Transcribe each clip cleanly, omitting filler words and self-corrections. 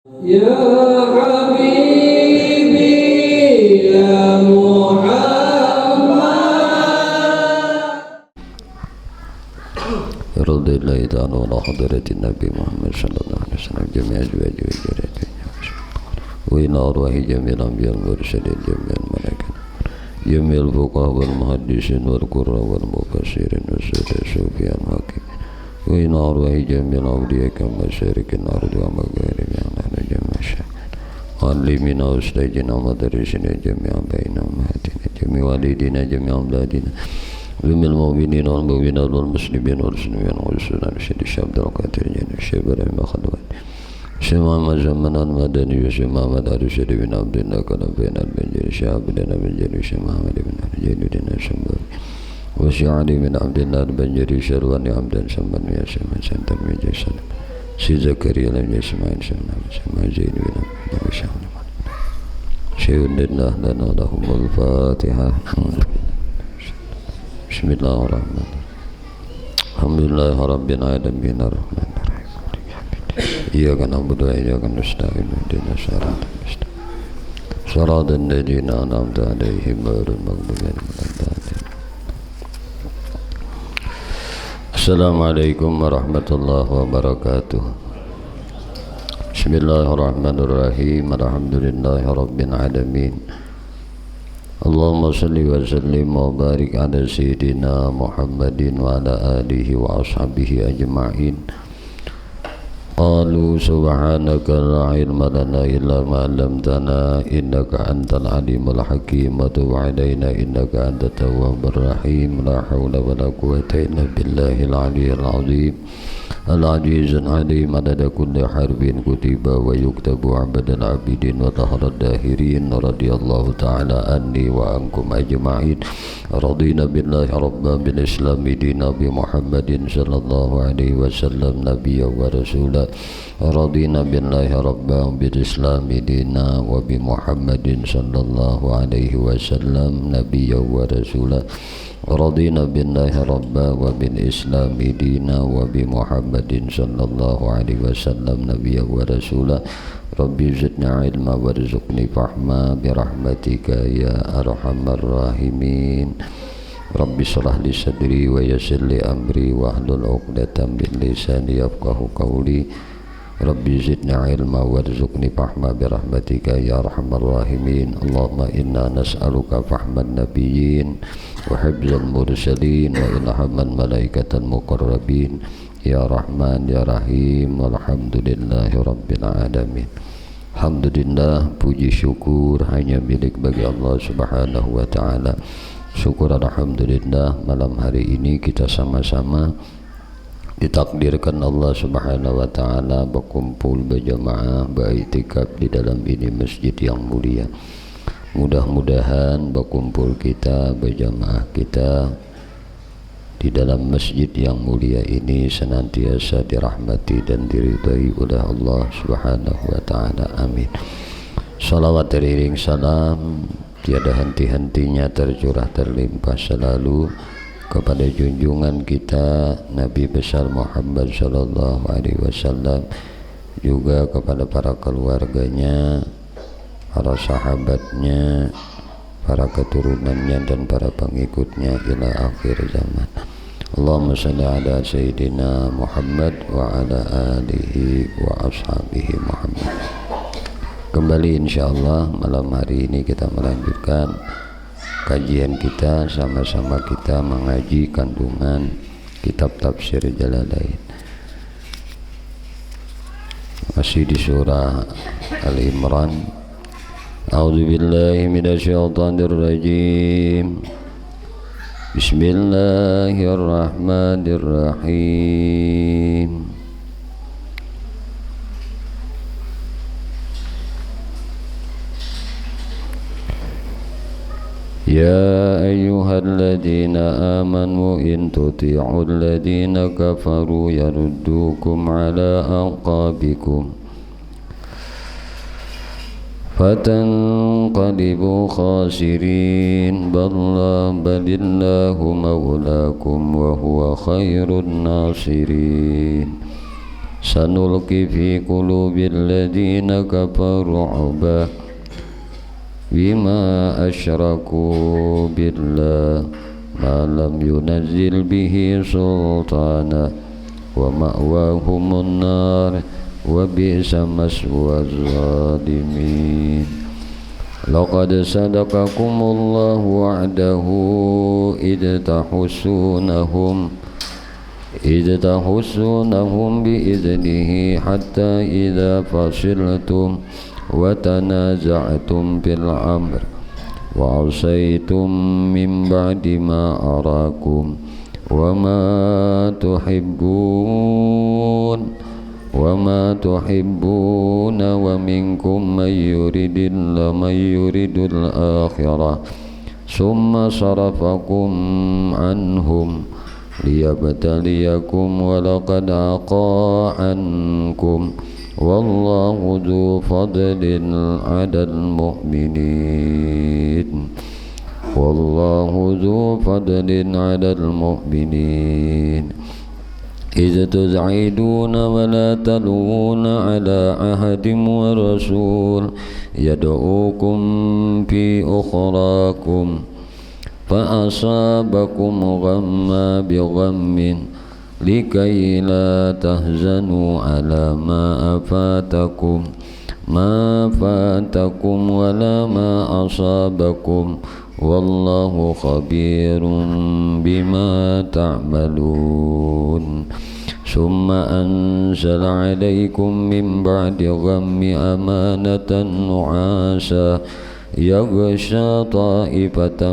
يا حبيبي يا محمد رضي الله تعالى عن حضرة النبي محمد صلى الله عليه وسلم جميع أزواجه وذريته وإلى أرواح جميع الأنبياء والمرسلين جميع الملائكة جميع الفقهاء والمحدثين والقراء والمفسرين والسادة الصوفياء الحاكمين وإلى أرواح جميع الأولياء كمشارق الأرض ومغاربها نحن جميع الشهداء علمنا وأستاذنا ومدرسنا جميع بين أمهاتنا جميع والدينا جميع أولادنا جميع المؤمنين والمؤمنات والمسلمين والمسلمين والسنة الشيخ عبد القادر الجنة الشيخ إبراهيم خلوان الشيخ محمد زمان المدني والشيخ محمد الرشيد بن عبد الله كنبين البنجري الشيخ عبد الله البنجري الشيخ محمد بن الجليل بن الشمبري والشيخ علي بن عبد الله البنجري شروان عبد الشمبر يا شيخ من سنتر من جيسان سي زكريا لم يسمع إنسان سمع زين بن عبد الله شيخ الله لنا لهم الفاتحة بسم الله الرحمن الرحيم الحمد لله رب العالمين الرحمن الرحيم إياك نعبد وإياك نستعين اهدنا الصراط المستقيم صراط الذين أنعمت عليهم غير المغضوب عليهم ولا الضالين. السلام عليكم ورحمة الله وبركاته. بسم الله الرحمن الرحيم الحمد لله رب العالمين اللهم صل وسلم وبارك على سيدنا محمد وعلى آله وأصحابه أجمعين. قالوا سبحانك لا علم لنا إلا ما علمتنا إنك أنت العليم الحكيم وتب علينا إنك أنت التواب الرحيم لا حول ولا قوة إلا بالله العلي العظيم العزيز العليم عدد كل حرب كتب ويكتب عبد العابدين وطهر الداهرين رضي الله تعالى عني وعنكم أجمعين. رضينا بالله ربا بالإسلام دينا بمحمد صلى الله عليه وسلم نبيا ورسولا. رضينا بالله ربا بالإسلام دينا وبمحمد صلى الله عليه وسلم نبيا ورسولا. رضينا بالله ربا وبالإسلام دينا وبمحمد صلى الله عليه وسلم نبيا ورسولا. ربي زدنا علما وارزقني فهما برحمتك يا أرحم الراحمين. ربي اشرح لي صدري ويسر لي أمري واحلل عقدة من لساني يفقهوا قولي. ربي زدنا علما وارزقني فهما برحمتك يا أرحم الراحمين. اللهم إنا نسألك فهم النبيين وحفظ المرسلين وإلهام الملائكة المقربين يا رحمن يا رحيم والحمد لله رب العالمين. Alhamdulillah, puji syukur hanya milik bagi Allah Subhanahu wa ta'ala. Syukur alhamdulillah, malam hari ini kita sama-sama ditakdirkan Allah Subhanahu wa ta'ala berkumpul berjamaah beriktikaf di dalam ini masjid yang mulia. Mudah-mudahan berkumpul kita berjamaah kita di dalam masjid yang mulia ini senantiasa dirahmati dan diridhai oleh Allah Subhanahu wa ta'ala. Amin. Salawat teriring salam tiada henti-hentinya tercurah terlimpah selalu kepada junjungan kita Nabi besar Muhammad sallallahu alaihi wasallam, juga kepada para keluarganya, para sahabatnya, para keturunannya dan para pengikutnya ila akhir zaman. Allahumma salli ala Sayyidina Muhammad wa ala alihi wa ashabihi Muhammad. Kembali insyaallah malam hari ini kita melanjutkan kajian kita, sama-sama kita mengaji kandungan kitab tafsir Jalalain. Masih di surah Al-Imran. A'udzu billahi minasyaitonir rajim. Bismillahirrahmanirrahim. يا أيها الذين آمنوا إن تطيعوا الذين كفروا يردوكم على أعقابكم فتنقلبوا خاسرين بل الله مولاكم وهو خير الناصرين. sanulqi fi qulubil ladzina kafaru 'uba bima asyraku billah ma lam yunazzil bihi sultana wa ma'wahumun nar wa bi'sa maswaz zalimin. Laqad sadaqakumullahu wa'dahu idh tahussunahum bi'idnihi hatta idza fasiltum wa tanaza'tum fil amr wa 'asaytum min ba'di ma arakum wa ma tuhibbun wa minkum man yuridul akhirah summa sarafakum anhum liyabtaliyakum wa laqad aqa ankum wallahu dzu fadlin 'alal mu'minin إذ تزعدون ولا تلوون على أحد ورسول يدعوكم في أخراكم فأصابكم غما بغم لكي لا تحزنوا على ما فاتكم ولا ما أصابكم والله خبير بما تعملون. ثم أنزل عليكم من بعد غم أمانة نعاسا يغشى طائفة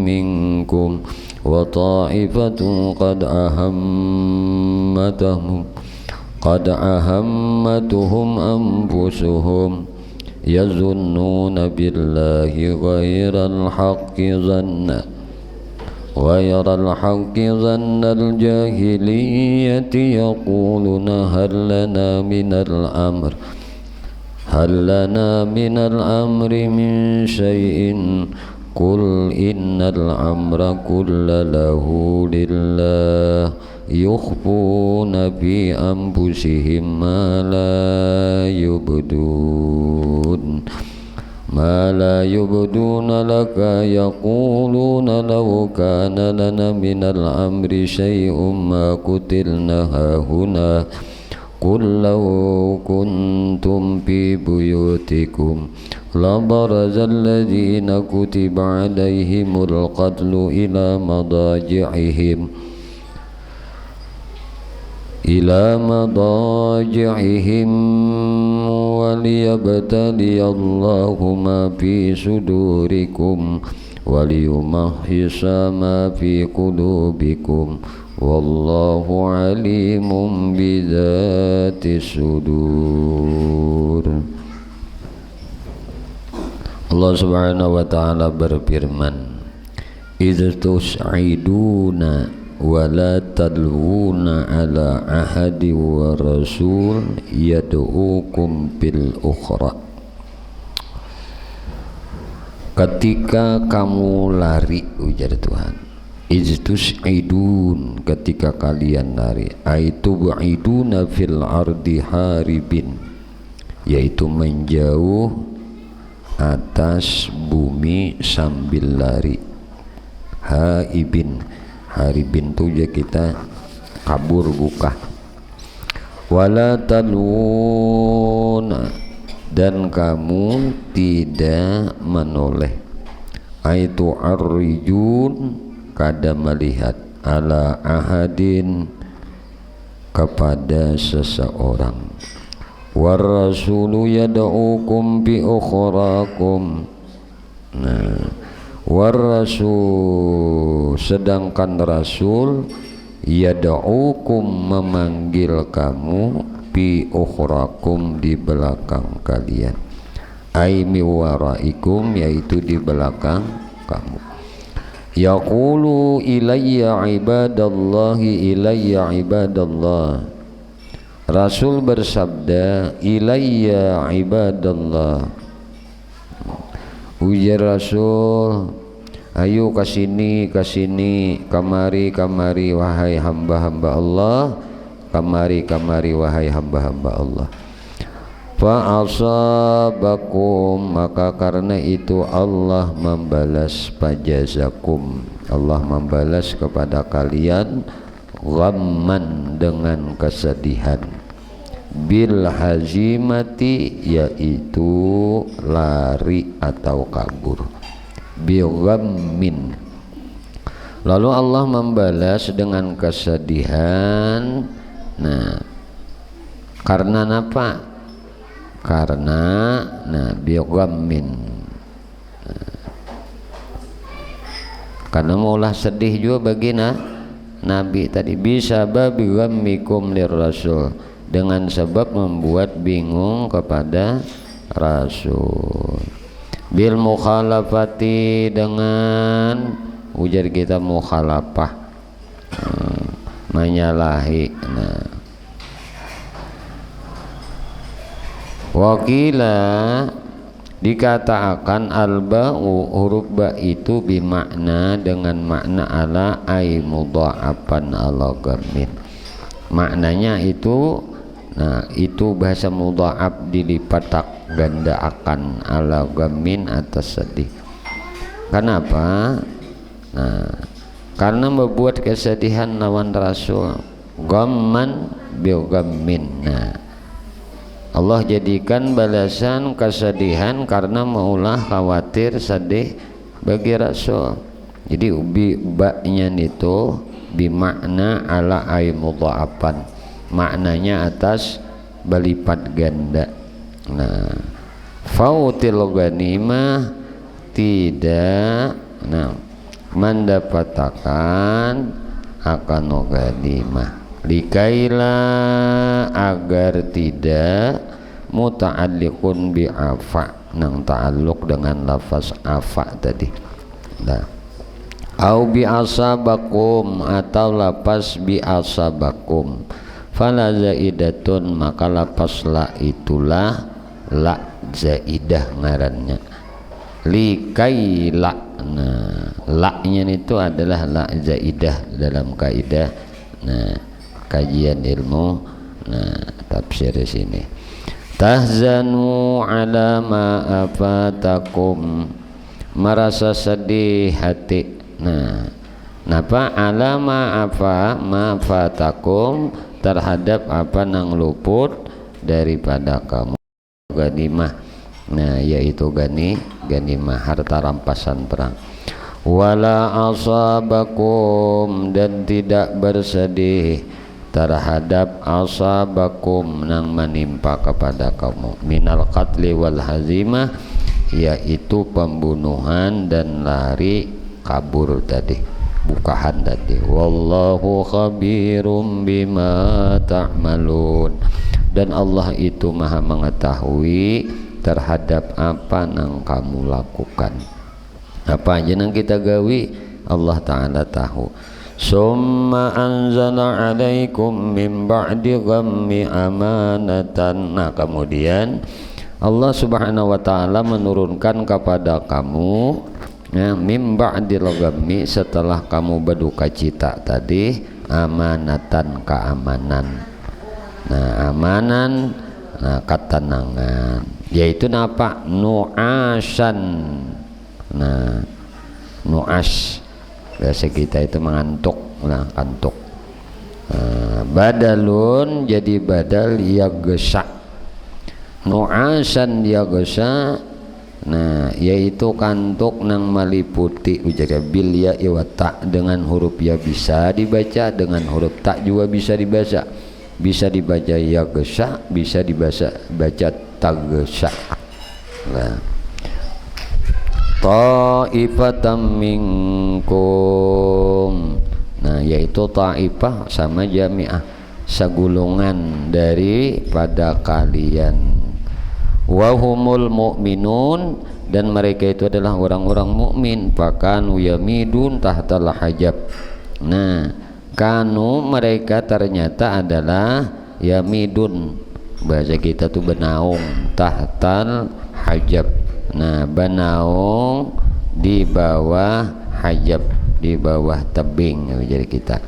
منكم وطائفة قد أهمتهم أنفسهم يظنون بالله غير الحق ظن الجاهلية يقولون هل لنا من الأمر من شيء قل إن الأمر كل له لله يخفون في أنفسهم ما لا يبدون لك يقولون لو كان لنا من الأمر شيء ما قتلنا هاهنا قل لو كنتم في بيوتكم لبرز الذين كتب عليهم القتل إلى مضاجعهم وليبتلي الله ما في صدوركم وليمحص ما في قلوبكم والله عليم بذات الصدور. Allah Subhanahu wa ta'ala berfirman, idz tus'iduna wa la talwuna ala ahadi wa rasul yad'ukum bil ukhra. Ketika kamu lari, ujar Tuhan, idz tus'idun, ketika kalian lari, aitu ba'iduna fil ardi haribin, yaitu menjauh atas bumi sambil lari. Haribin tuh ya kita kabur buka. Wala taluna, dan kamu tidak menoleh. Aitu arrijun, kada melihat, ala ahadin, kepada seseorang. War rasulu yad'ukum bi ukhrakum. Nah, war rasul, sedangkan rasul yad'ukum, memanggil kamu, bi ukhrakum, di belakang kalian, ai mi waraikum, yaitu di belakang kamu. Yaqulu ilayya ibadallah, Rasul bersabda, ilayya ibadallah, ujar Rasul, ayo kasini, kamari, wahai hamba-hamba Allah, kamari wahai hamba-hamba Allah. Fa asabakum, maka karena itu Allah membalas pajazakum, Allah membalas kepada kalian ghamman dengan kesedihan, bil hazimati yaitu lari atau kabur, bil ghammin. Lalu Allah membalas dengan kesedihan. Nah, karena apa? Karena bil ghammin, karena maulah sedih juga bagi Nabi tadi, bisa babi ghammikum lirrasul, dengan sebab membuat bingung kepada Rasul. Bil mukhalafati, dengan ujar kita mukhalafah, menyalahi. Wakila, dikatakan al-ba'u, huruf ba itu bimakna, dengan makna ala ay mudha'afan ala ghammin. Maknanya itu, itu bahasa mudha'af, dilipat ganda akan, ala ghammin, atas sedih. Kenapa? Karena membuat kesedihan lawan Rasul, ghamman bil ghammin. Allah jadikan balasan kesedihan karena maulah khawatir sedih bagi Rasul. Jadi ba-nya itu bimakna ala ay mudha'afan, maknanya atas berlipat ganda. Fautil ghanimah, tidak mendapatkan akan ghanimah, likaila, agar tidak muta'alliqun bi afa, nang ta'alluq dengan lafaz afa tadi. Au bi asabakum, atau lafaz bi asabakum, fala zaidatun, maka lafaz la itulah la zaidah ngarannya, likaila. La-nya itu adalah la zaidah dalam kaidah kajian ilmu tafsir di sini. Tahzanu ala ma afatakum, merasa sedih hati. Napa ala ma afatakum, terhadap apa nang luput daripada kamu, ganimah, yaitu ganimah, harta rampasan perang. Wala asabakum, dan tidak bersedih terhadap asabakum, nang menimpa kepada kamu, minal qatli wal hazimah, yaitu pembunuhan dan lari kabur tadi, bukahan tadi. Wallahu khabirum bima ta'malun, dan Allah itu maha mengetahui terhadap apa nang kamu lakukan. Apa aja nang kita gawi, Allah Ta'ala tahu. Summa anzala alaikum min ba'di ghammi amanatan. Kemudian Allah Subhanahu wa Ta'ala menurunkan kepada kamu, min ba'di ghammi, setelah kamu berduka cita tadi, amanatan, keamanan. Amanan, ketenangan, yaitu apa? Nu'asan. Nu'as, bahasa kita itu mengantuk, kantuk. Badalun, jadi badal yaghsha. Nu'asan yaghsha, yaitu kantuk nang meliputi, ujar bil ya wa ta, dengan huruf ya bisa dibaca, dengan huruf ta juga bisa dibaca. Bisa dibaca yaghsha, bisa baca taghsha. Ta'ifatam minkum, yaitu ta'ifah sama jami'ah, segulungan daripada kalian. Wahumul mu'minun, dan mereka itu adalah orang-orang mukmin. Pakanu yamidun tahtal hajab. Kanu, mereka ternyata adalah yamidun, bahasa kita tuh benaung, tahtal hajab. Benaung di bawah hajab, di bawah tebing, jadi kita.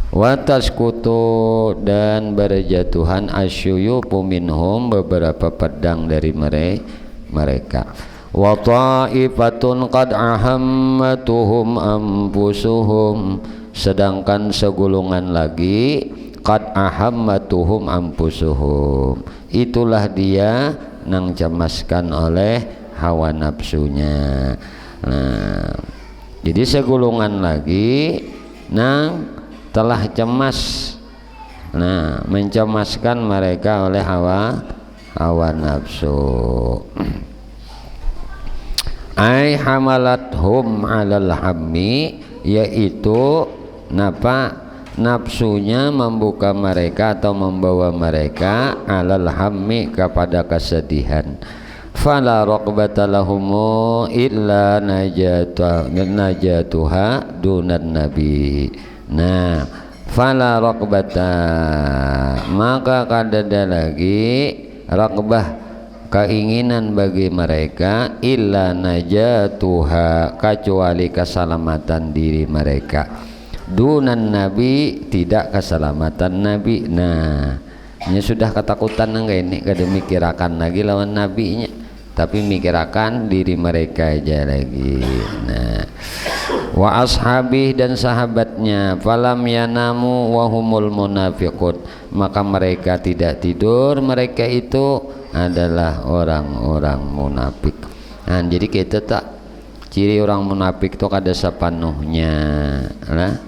wa tasqutu dan berjatuhan asyuyufu minhum beberapa pedang dari mereka wa ta'ifatun qad ahammatuhum anfusuhum sedangkan segolongan lagi qad ahammatuhum anfusuhum itulah dia nang cemaskan oleh hawa nafsunya. Nah, jadi segolongan lagi nang telah cemas, nah mencemaskan mereka oleh hawa nafsu. Ai hamalathum alal hammi, yaitu napa nafsunya membuka mereka atau membawa mereka alal hammi kepada kesedihan. Fala raqbata lahumu illa najatuha dunan nabi. Nah, fala raqbata maka kadada lagi raqbah keinginan bagi mereka illa najatuha kecuali keselamatan diri mereka dunan nabi tidak keselamatan nabi. Nah, ini sudah ketakutan enggak ini kada mikirakan lagi lawan nabinya tapi mikirakan diri mereka aja lagi. Nah, wa ashabih dan sahabatnya falam yanamu wa humul munafiqun maka mereka tidak tidur mereka itu adalah orang-orang munafik. Nah, jadi kita tak ciri orang munafik itu kada sepenuhnya lah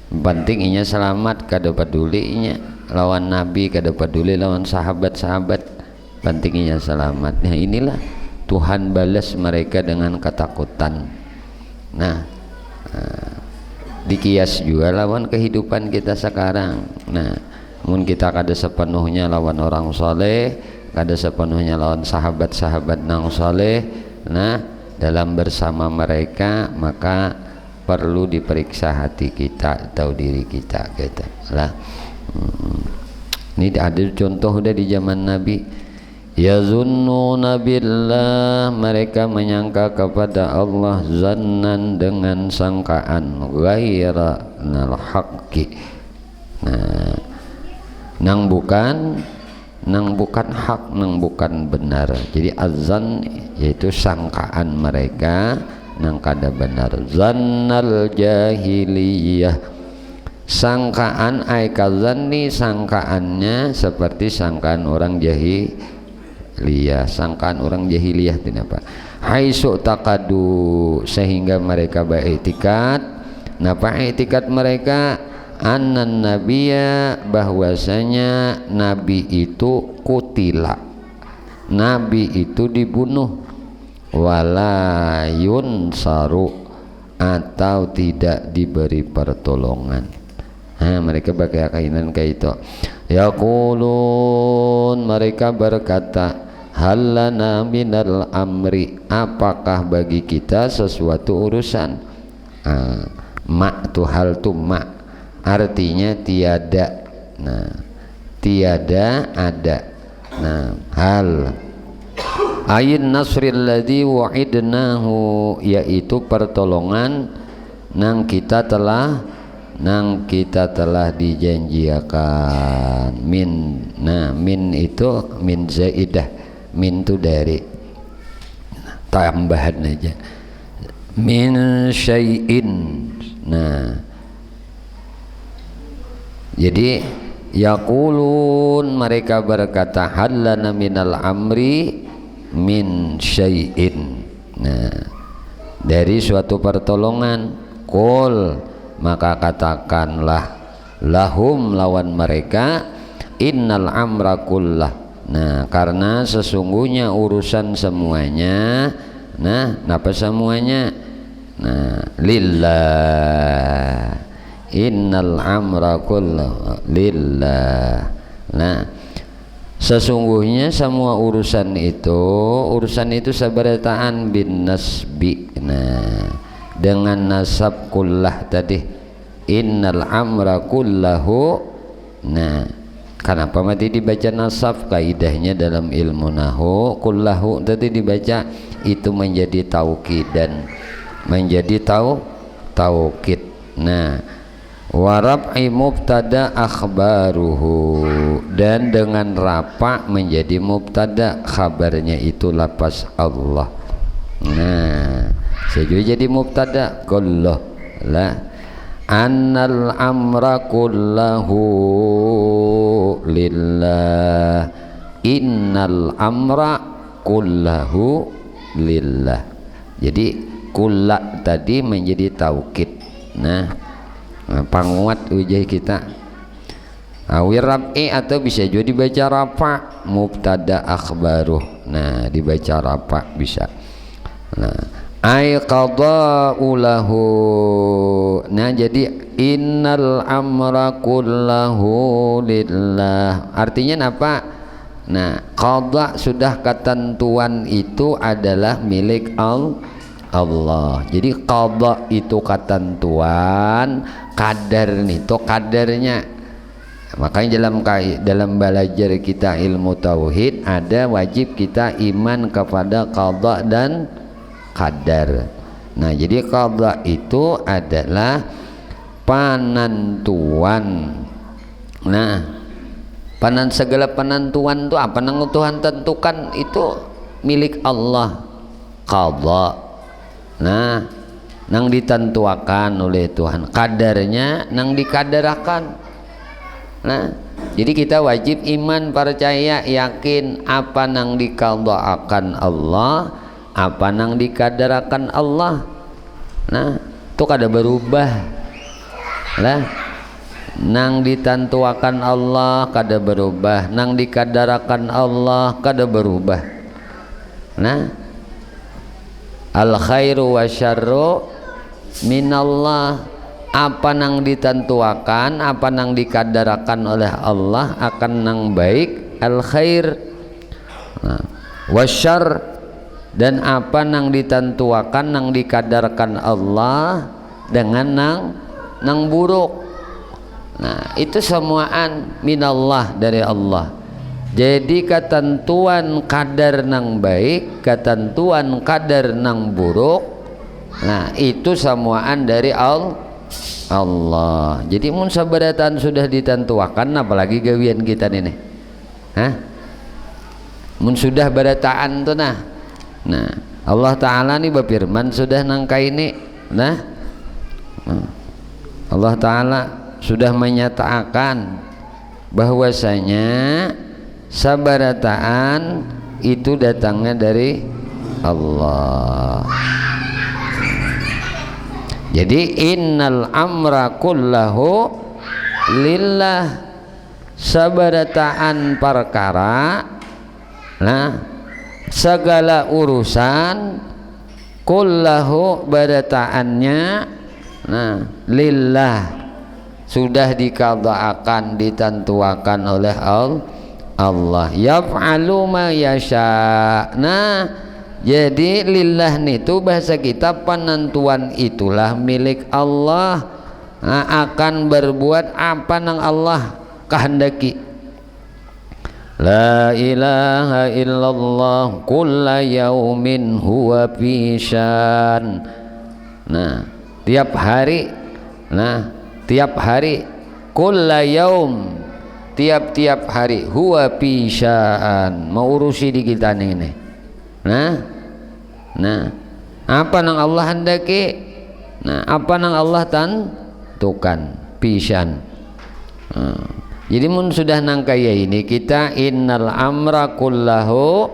penting inya selamat kada pedulinya lawan nabi kada peduli lawan sahabat-sahabat pentingnya selamat. Nah, inilah Tuhan balas mereka dengan ketakutan. Nah, dikias juga lawan kehidupan kita sekarang. Nah, mun kita kada sepenuhnya lawan orang soleh, kada sepenuhnya lawan sahabat-sahabat nang soleh, nah dalam bersama mereka maka perlu diperiksa hati kita atau diri kita gitu lah. Ini ada contoh udah di zaman Nabi. Yazunnuna billah, mereka menyangka kepada Allah zannan dengan sangkaan ghaira nal haqqi. Nah, nang bukan hak, nang bukan benar. Jadi azan yaitu sangkaan mereka nang kada benar. Zannal jahiliyah, sangkaan ay kazanni, sangkaannya seperti sangkaan orang jahiliyah. Sangkaan orang jahiliyah itu apa? Haitsu taqadu, sehingga mereka beriktikad. Napa iktikad mereka? Annan nabiyya, bahwasanya nabi itu kutila, nabi itu dibunuh, walayun saru, atau tidak diberi pertolongan. Nah, mereka pakai keyakinan kayak itu. Yaqulun, mereka berkata, halana minal amri, apakah bagi kita sesuatu urusan. Mak tu hal tu mak, artinya tiada. Nah, tiada ada. Nah, hal ayin nasril ladzi wa'idnahu, yaitu pertolongan nang kita telah dijanjiakan. Min, nah min itu min zaidah, min itu dari tambahan aja. Min syai'in. Nah, jadi yaqulun, mereka berkata, halana minal amri min syai'in. Nah, dari suatu pertolongan. Qul, maka katakanlah lahum, lawan mereka, innal amra kullah. Nah, karena sesungguhnya urusan semuanya. Nah, napa semuanya? Nah, lillah, innal amra kullah lillah. Nah, sesungguhnya semua urusan itu sabarataan bin nasbi. Nah, dengan nasab kullah tadi, innal amra kullahu. Nah, kenapa mati dibaca nasab? Kaidahnya dalam ilmu nahu, kullahu tadi dibaca itu menjadi taukid dan menjadi taukid. Nah, wa raf'i mubtada akhbaruhu, dan dengan rafa menjadi mubtada, khabarnya itu lafaz Allah. Nah, sejujurnya jadi mubtada kulluh la annal amra kullahu lillah, innal amra kullahu lillah. Jadi kulla tadi menjadi taukid. Nah, panguat ujai kita awir rab'i, atau bisa juga dibaca rafa mubtada akhbaruh. Nah, dibaca rafa bisa. Nah, ay qada'u lahu. Nah, jadi innal amra kullahu lillah artinya apa? Nah, qada sudah ketentuan itu adalah milik Allah. Jadi qada itu ketentuan, kadar itu kadarnya. Makanya dalam belajar kita ilmu tauhid ada wajib kita iman kepada qada dan qadar. Nah, jadi qada itu adalah penentuan. Nah, segala penentuan itu apa nang Tuhan tentukan itu milik Allah, qada. Nah, nang ditentuakan oleh Tuhan, kadarnya nang dikadarakan. Nah, jadi kita wajib iman, percaya, yakin apa nang dikadaakan Allah, apa nang dikadarakan Allah. Nah, itu kada berubah lah. Nang ditentuakan Allah kada berubah, nang dikadarakan Allah kada berubah. Nah, al khairu wasyarru minallah, apa nang ditentuakan, apa nang dikadarakan oleh Allah akan nang baik, al khair. Nah, wasyarr, dan apa nang ditentuakan, nang dikadarkan Allah dengan nang buruk. Nah, itu semuaan minallah, dari Allah. Jadi ketentuan kadar nang baik, ketentuan kadar nang buruk, nah itu semuaan dari Allah. Jadi mun sabaratan sudah ditentuakan, apalagi gawian kita ini. Hah? Mun sudah barataan tuh nah. Nah, Allah Ta'ala nih berfirman sudah nangka ini. Nah, Allah Ta'ala sudah menyatakan bahwasanya sabarataan itu datangnya dari Allah. Jadi innal amra kullahu lillah, sabarataan perkara, nah segala urusan, kullahu barataannya, nah lillah sudah dikadaakan, ditentuakan oleh Allah. Yaf'alu ma yasha. Nah, jadi lillah itu bahasa kita penentuan itulah milik Allah. Nah, akan berbuat apa nang Allah kehendaki. La ilaha illallah kulla yaumin huwa fi syan. Nah, tiap hari, nah tiap hari, kulla yaum, tiap-tiap hari, huwa fi syan, mau urusi di kita ini. Nah, apa nang Allah hendaki, nah apa nang Allah tentukan, fi syan. Jadi mun sudah nang kaya ini kita innal amra kullahu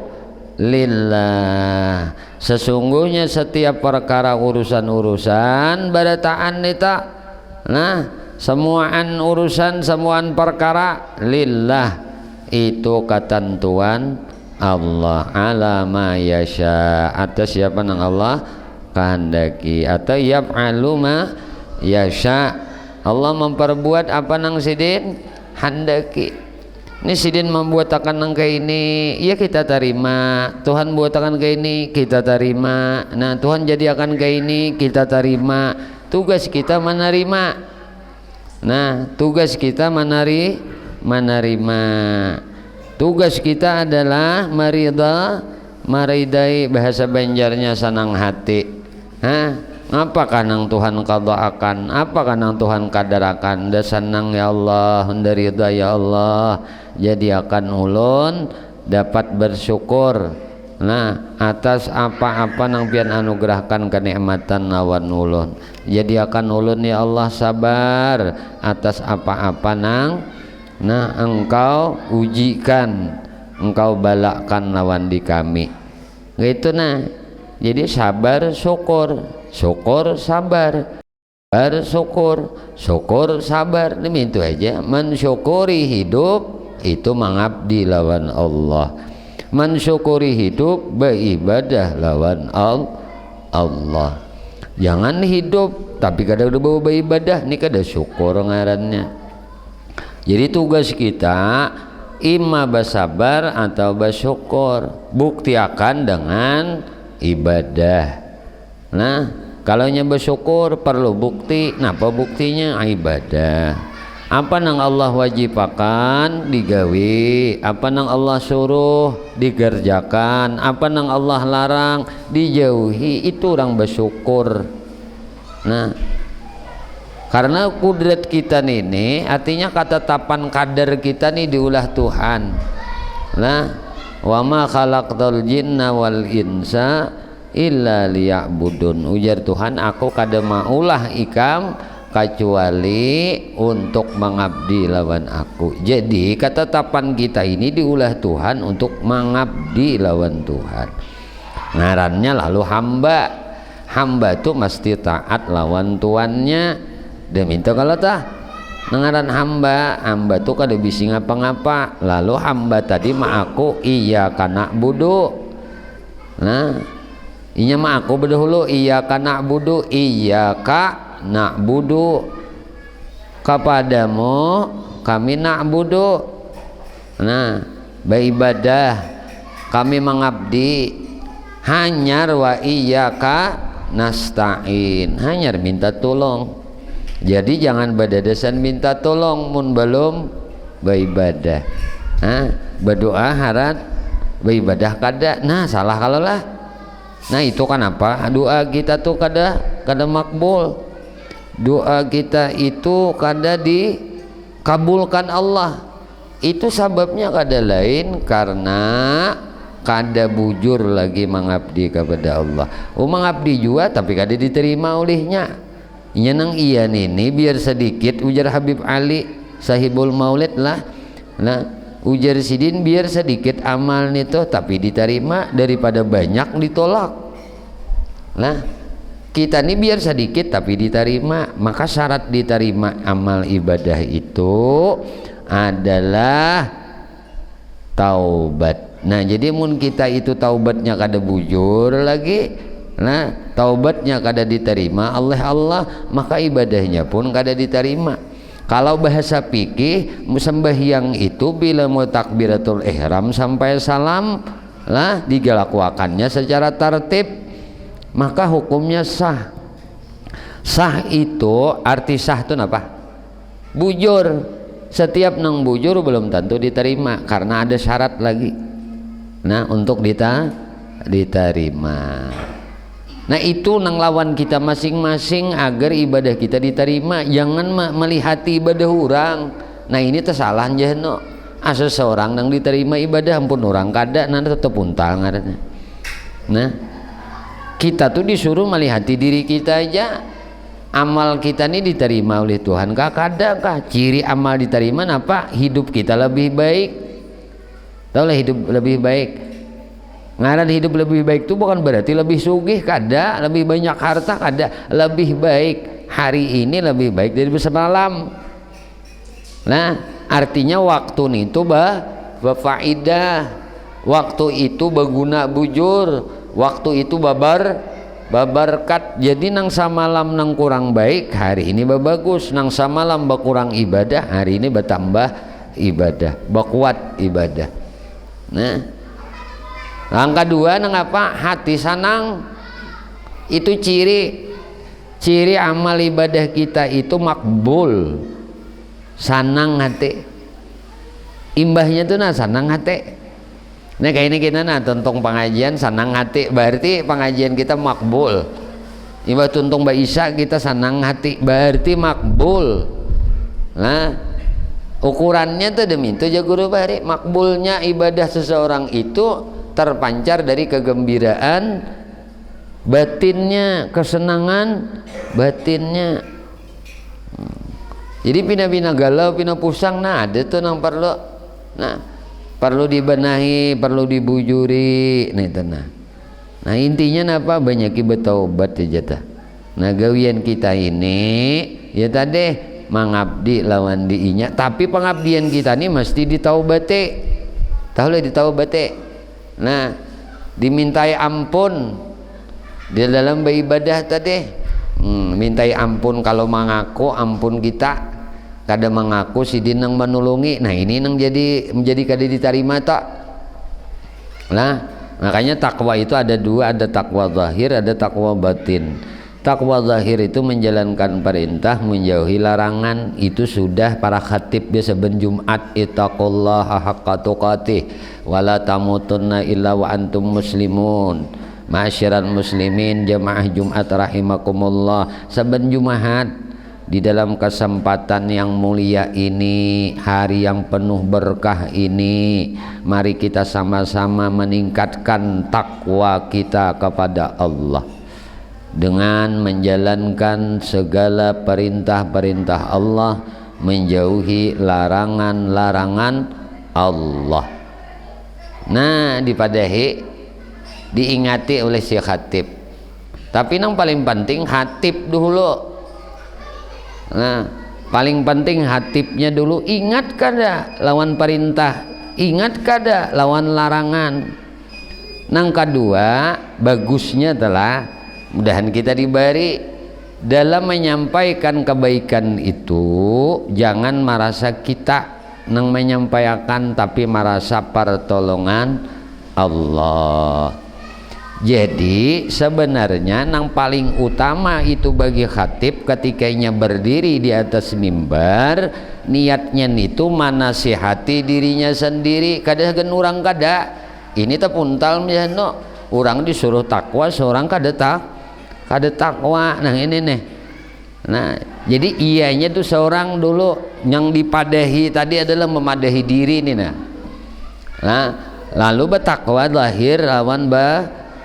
lillah, sesungguhnya setiap perkara urusan-urusan barataan nita, nah semuaan urusan, semuaan perkara lillah, itu ketentuan Allah. Ala ma yasha, atas siapa nang Allah kehendaki, atau yaf'alu ma yasha, Allah memperbuat apa nang sidin handaki. Ini sidin membuat akan nang kayak ini, ya kita terima. Tuhan buat akan kayak ini, kita terima. Nah, Tuhan jadi akan kayak ini, kita terima. Tugas kita menerima. Nah, tugas kita menerima. Tugas kita adalah maridai, bahasa Banjarnya senang hati. Apakah nang Tuhan qadaakan, apakah nang Tuhan kadarakan, da sanang ya Allah, henteu ridha ya Allah, jadi akan ulun dapat bersyukur nah atas apa-apa nang pian anugerahkan kenikmatan lawan ulun. Jadi akan ulun ya Allah sabar atas apa-apa nang nah engkau ujikan, engkau balakkan lawan di kami. Gitu nah. Jadi sabar syukur, syukur sabar, sabar syukur, syukur sabar. Demi itu aja. Mensyukuri hidup itu mengabdi lawan Allah. Mensyukuri hidup beribadah lawan Allah. Jangan hidup tapi kadang udah bawa beribadah, ini kada syukur ngarannya. Jadi tugas kita imma bersabar atau bersyukur. Buktiakan dengan ibadah. Nah, kalau bersyukur perlu bukti. Napa buktinya? Ibadah. Apa nang Allah wajibakan digawi, apa nang Allah suruh digerjakan, apa nang Allah larang dijauhi, itu orang bersyukur. Nah, karena kudrat kita ini artinya ketetapan kadar kita nih diulah Tuhan. Nah, wa ma khalaqtul jinna wal insa illa liya'budun. Ujar Tuhan, aku kada maulah ikam kecuali untuk mengabdi lawan aku. Jadi ketetapan kita ini diulah Tuhan untuk mengabdi lawan Tuhan. Ngarannya lalu hamba. Hamba itu mesti taat lawan tuannya. Demi itu kalau tah ngaran hamba, hamba tuh kada bisa ngapa-ngapa. Lalu hamba tadi mah aku iya kana budu. Nah, inya mah aku berdahulu iya kana budu, iya ka na'budu, kepadamu kami na'budu. Nah, beribadah kami mengabdi. Hanyar wa iyyaka nasta'in, hanyar minta tolong. Jadi jangan badadasan minta tolong mun belum beribadah. Berdoa harat beribadah kada. Nah, salah kalau lah. Nah, itu kan apa? Doa kita tuh kada makbul. Doa kita itu kada dikabulkan Allah. Itu sebabnya kada lain karena kada bujur lagi mengabdi kepada Allah. Mengabdi juga tapi kada diterima olehnya. Nyenang iya ini biar sedikit, ujar Habib Ali sahibul maulid lah. Nah, ujar sidin biar sedikit amal nito tapi diterima daripada banyak ditolak. Nah, kita ini biar sedikit tapi diterima. Maka syarat diterima amal ibadah itu adalah taubat. Nah, jadi mun kita itu taubatnya kada bujur lagi, nah taubatnya kada diterima oleh Allah, maka ibadahnya pun kada diterima. Kalau bahasa fikih sembahyang itu bila mau takbiratul ihram sampai salam lah digalakwakannya secara tertib, maka hukumnya sah. Sah itu arti sah itu apa? Bujur. Setiap nang bujur belum tentu diterima karena ada syarat lagi. Nah, untuk diterima. Nah, itu nang lawan kita masing-masing agar ibadah kita diterima. Jangan melihat ibadah orang. Nah, ini tersalah jahno. Asa seorang nang diterima ibadah ampun orang kada nanti tetap untang ngarannya. Nah, kita tuh disuruh melihat diri kita aja. Amal kita ini diterima oleh Tuhan kah? Kada kah? Ciri amal diterima apa? Hidup kita lebih baik. Tahu lah hidup lebih baik. Ngaran hidup lebih baik itu bukan berarti lebih sugih, kada, lebih banyak harta, kada. Lebih baik hari ini lebih baik dari semalam. Nah, artinya waktu itu berfaedah. Waktu itu berguna bujur. Waktu itu babarkat. Jadi nang samalam nang kurang baik, hari ini bagus. Nang samalam berkurang ibadah, hari ini bertambah ibadah, berkuat ibadah. Nah, yang kedua nang apa? Hati sanang. Itu ciri amal ibadah kita itu makbul. Sanang hati. Imbahnya tuh sanang hati. Nah, kayak ini kita tentang pengajian sanang hati, berarti pengajian kita makbul. Ibadah tuntung Mbak Isa kita senang hati berarti makbul. Nah, ukurannya tuh demi itu ya guru bari, makbulnya ibadah seseorang itu terpancar dari kegembiraan batinnya, kesenangan batinnya. Jadi pina-pina galau, pina pusang, nah ada tuh nang perlu dibenahi, perlu dibujuri, nah itu nah. Nah intinya apa? Banyak bertaubat aja tah. Nah gawian kita ini ya tadi mengabdi lawan diinya, tapi pengabdian kita ini mesti ditaubate. Tahu lah ditaubate. Nah dimintai ampun di dalam beribadah tadi. Mintai ampun kalau mengaku ampun kita kada mengaku sidin nang menulungi. Nah ini nang menjadi kada diterima tak. Nah makanya takwa itu ada dua, ada takwa zahir, ada takwa batin. Takwa zahir itu menjalankan perintah, menjauhi larangan. Itu sudah para khatib biasa ben Jumat, ittaqullaha haqqa tuqatih wala tamutunna illa wa antum muslimun. Ma'asyiral muslimin jamaah Jumat rahimakumullah. Saben Jumat di dalam kesempatan yang mulia ini, hari yang penuh berkah ini, mari kita sama-sama meningkatkan takwa kita kepada Allah dengan menjalankan segala perintah-perintah Allah, menjauhi larangan-larangan Allah. Nah dipadahi, diingati oleh si khatib, tapi yang paling penting khatib dulu. Nah paling penting hatibnya dulu, ingat kada lawan perintah, ingat kada lawan larangan. Nang kedua bagusnya telah mudahan kita diberi dalam menyampaikan kebaikan itu jangan merasa kita nang menyampaikan, tapi merasa pertolongan Allah. Jadi sebenarnya yang paling utama itu bagi khatib ketikanya berdiri di atas mimbar, niatnya itu menasihati dirinya sendiri. Kada gen orang kada ini tepuntal misalnya orang disuruh takwa, seorang kada takwa. Nah ini nih. Nah jadi ianya tuh seorang dulu yang dipadahi tadi adalah memadahi diri nih nah lalu bertakwa lahir lawan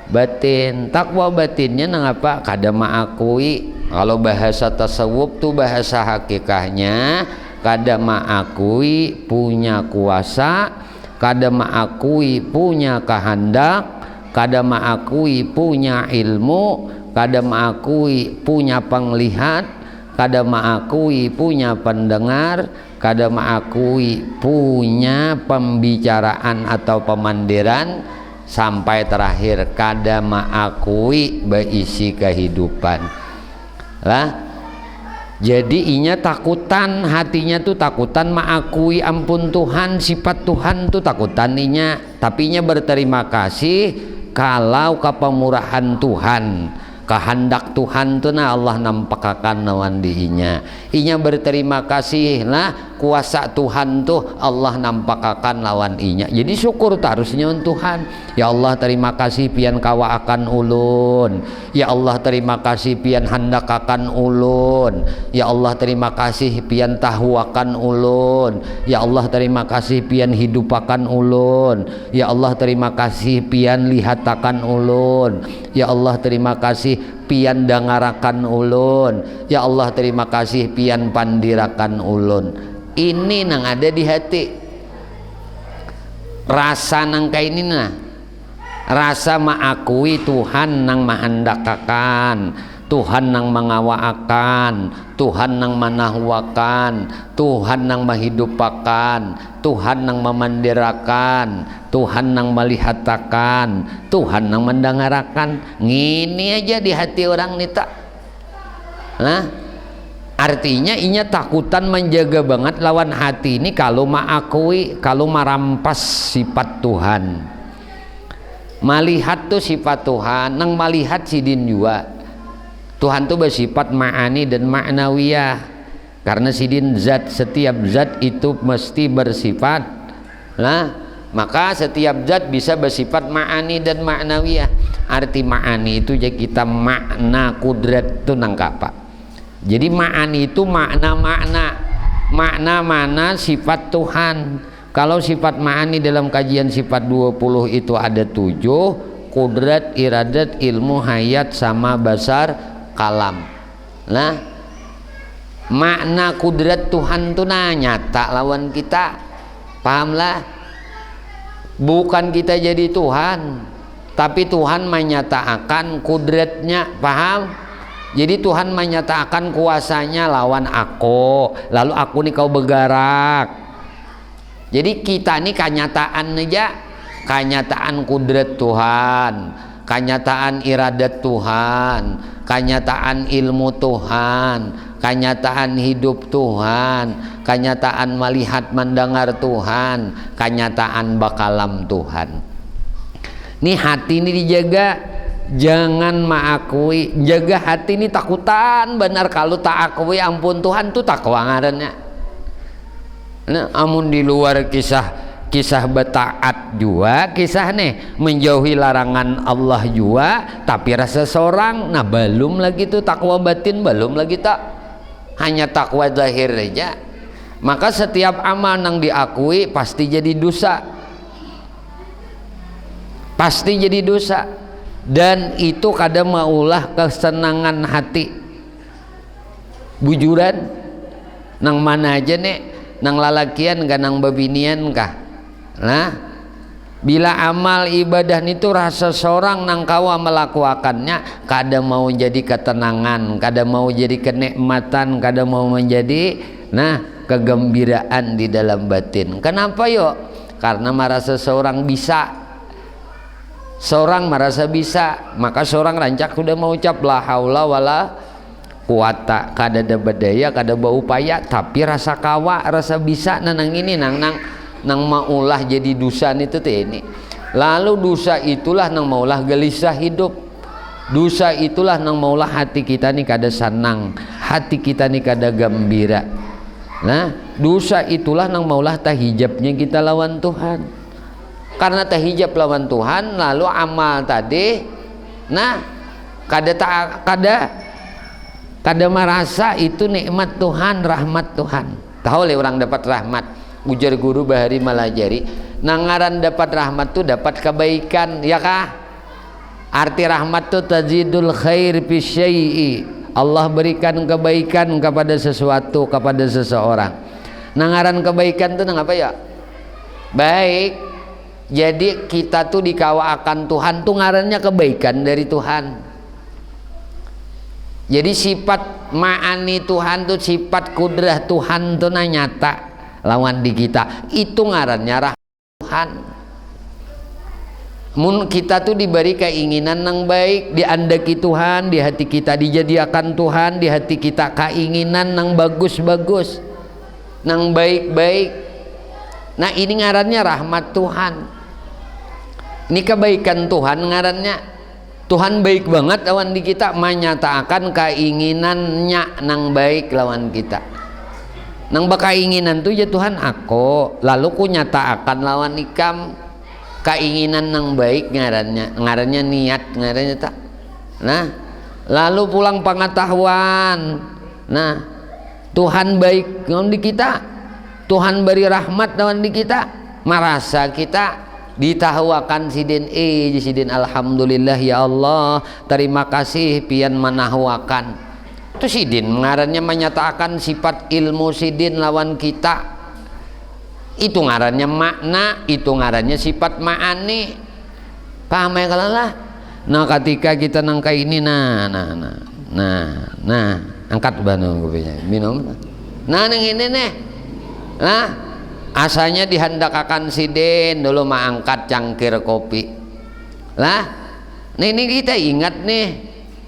batin. Takwa batinnya nang apa? Kada mengakui. Kalau bahasa tasawuf tuh bahasa hakikahnya kada mengakui punya kuasa, kada mengakui punya kehendak, kada mengakui punya ilmu, kada mengakui punya penglihat, kada mengakui punya pendengar, kada mengakui punya pembicaraan atau pemandiran, sampai terakhir kada mengakui berisi kehidupan lah. Jadi inya takutan, hatinya tuh takutan mengakui ampun Tuhan, sifat Tuhan tuh takutan inya, tapi inya berterima kasih kalau kepemurahan Tuhan, kehendak Tuhan tuh nah Allah nampakakan lawan diinya. Inya berterima kasih lah kuasa Tuhan tuh Allah nampakakan lawan inya. Jadi syukur harusnya untuk Tuhan. Ya Allah terima kasih pian kawa akan ulun. Ya Allah terima kasih pian hendak akan ulun. Ya Allah terima kasih pian tahu akan ulun. Ya Allah terima kasih pian hidup akan ulun. Ya Allah terima kasih pian lihat akan ulun. Ya Allah terima kasih pian dangarakan ulun. Ya Allah terima kasih pian pandirakan ulun. Ini nang ada di hati, rasa nang kayak ini nah, rasa mengakui Tuhan nang mahandakakan, Tuhan nang mengawaakan, Tuhan nang manahwakan, Tuhan nang menghidupakan, Tuhan nang memandirakan, Tuhan nang melihatakan, Tuhan nang mendengarakan. Ngini aja di hati orang nita. Nah artinya inya takutan menjaga banget lawan hati ini kalau mengakui, kalau merampas sifat Tuhan. Melihat tuh sifat Tuhan, nang melihat sidin juga. Tuhan tuh bersifat ma'ani dan ma'nawiyah. Karena sidin zat, setiap zat itu mesti bersifat Maka setiap zat bisa bersifat ma'ani dan ma'nawiyah. Arti ma'ani itu jadi kita makna kudrat itu nangkapa. Jadi ma'ani itu makna-makna, makna-makna sifat Tuhan. Kalau sifat ma'ani dalam kajian sifat 20 itu ada 7, kudrat, iradat, ilmu, hayat, sama, basar, kalam. Nah, makna kudrat Tuhan itu nyata lawan kita, pahamlah. Bukan kita jadi Tuhan, tapi Tuhan menyatakan kudratnya, paham? Jadi Tuhan menyatakan kuasanya lawan aku, lalu aku nih kau bergerak. Jadi kita nih kenyataan aja, kenyataan kudrat Tuhan, kenyataan iradat Tuhan, kenyataan ilmu Tuhan, kenyataan hidup Tuhan, kenyataan melihat mendengar Tuhan, kenyataan bakalam Tuhan. Nih hati ini dijaga, jangan mengakui, jaga hati ini takutan benar. Kalau tak akui ampun Tuhan tuh takwa ngarannya. Nah, amun di luar kisah betaat juga, kisah nih menjauhi larangan Allah juga, tapi rasa seorang, nah belum lagi tuh takwa batin, belum lagi tak, hanya takwa zahir aja. Maka setiap amal yang diakui pasti jadi dosa, pasti jadi dosa, dan itu kadang maulah kesenangan hati. Bujuran nang mana aja nih, nang lalakian kah, nang babinian kah. Nah, bila amal ibadah itu rasa seorang nang kawa melakukannya, kadang mau jadi ketenangan, kadang mau jadi kenikmatan, kadang mau menjadi kegembiraan di dalam batin. Kenapa yuk? Karena merasa seorang bisa, seorang merasa bisa, maka seorang rancak sudah mau ucap la haula wala quwata, kada ada bedaya, kada berupaya, tapi rasa kawa, rasa bisa nang ini nang maulah jadi dosa itu ini. Lalu dosa itulah nang maulah gelisah hidup, dosa itulah nang maulah hati kita nih kada senang, hati kita nih kada gembira. Nah, dosa itulah nang maulah tahijabnya kita lawan Tuhan. Karena tahijab lawan Tuhan, lalu amal tadi kada merasa itu nikmat Tuhan, rahmat Tuhan. Tahu le orang dapat rahmat, ujar guru Bahari Malajari, nangaran dapat rahmat tuh dapat kebaikan, ya kah? Arti rahmat tuh tazidul khair fi syai'i, Allah berikan kebaikan kepada sesuatu, kepada seseorang. Nangaran kebaikan tuh nang apa ya? Baik. Jadi kita tuh dikawa akan Tuhan tuh ngarannya kebaikan dari Tuhan. Jadi sifat ma'ani Tuhan tuh, sifat kudrah Tuhan tuh nyata lawan di kita, itu ngarannya rahmat Tuhan. Mun kita tuh diberi keinginan yang baik, diandaki Tuhan, di hati kita dijadikan Tuhan, di hati kita keinginan yang bagus-bagus, yang baik-baik. Nah ini ngarannya rahmat Tuhan, ini kebaikan Tuhan ngarannya. Tuhan baik banget lawan di kita, menyatakan keinginannya nang baik lawan kita. Nang bakeinginan tuh ya Tuhan aku, lalu ku nyatakan lawan ikam keinginan nang baik ngarannya niat ngarannya tak. Nah, lalu pulang pengetahuan. Nah, Tuhan baik lawan di kita, Tuhan beri rahmat lawan di kita, merasa kita ditahuakan sidin sidin alhamdulillah ya Allah, terima kasih pian manahuakan. Itu sidin ngarannya menyatakan sifat ilmu sidin lawan kita, itu ngarannya makna, itu ngarannya sifat ma'ani. Paham ya kalalah? Nah ketika kita nangka ini nah angkat banung kopinya minum. Nah nang ini nih, nah asalnya dihendakakan sidin dulu mengangkat cangkir kopi lah. Ini kita ingat nih,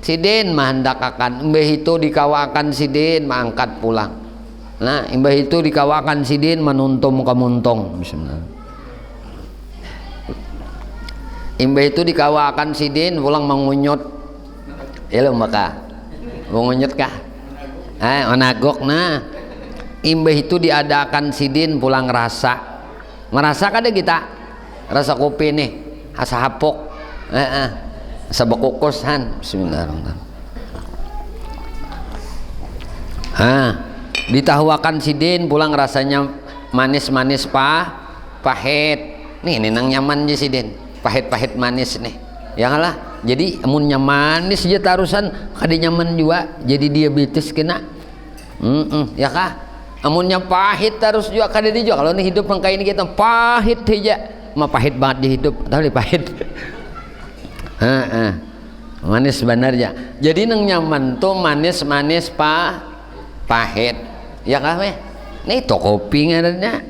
sidin menghendakakan, mbah itu dikawakan sidin mengangkat pulang. Nah mbah itu dikawakan sidin menuntum kemuntung, bismillah. Mbah itu dikawakan sidin pulang mengunyut, ya lo maka mengunyut kah? Onagok nah. Imbah itu diadakan sidin pulang merasa kada kita rasa kopi nih asa hapok sabekukusan. Bismillahirrahmanirrahim. Ditahuakan si Din pulang rasanya manis-manis pahit nih nang nyaman aja si Din, pahit-pahit manis nih ya lah. Jadi amunnya manis aja tarusan kada nyaman juga, jadi diabetes kena. Ya kah, amunnya pahit terus juga kada juga. Kalau nih hidup kayak ini kita pahit aja, mah pahit banget di hidup, tahu nih pahit. Manis sebenarnya. Jadi nang nyaman tuh manis-manis pahit. Ya kah meh? Nih to kopi ngarannya.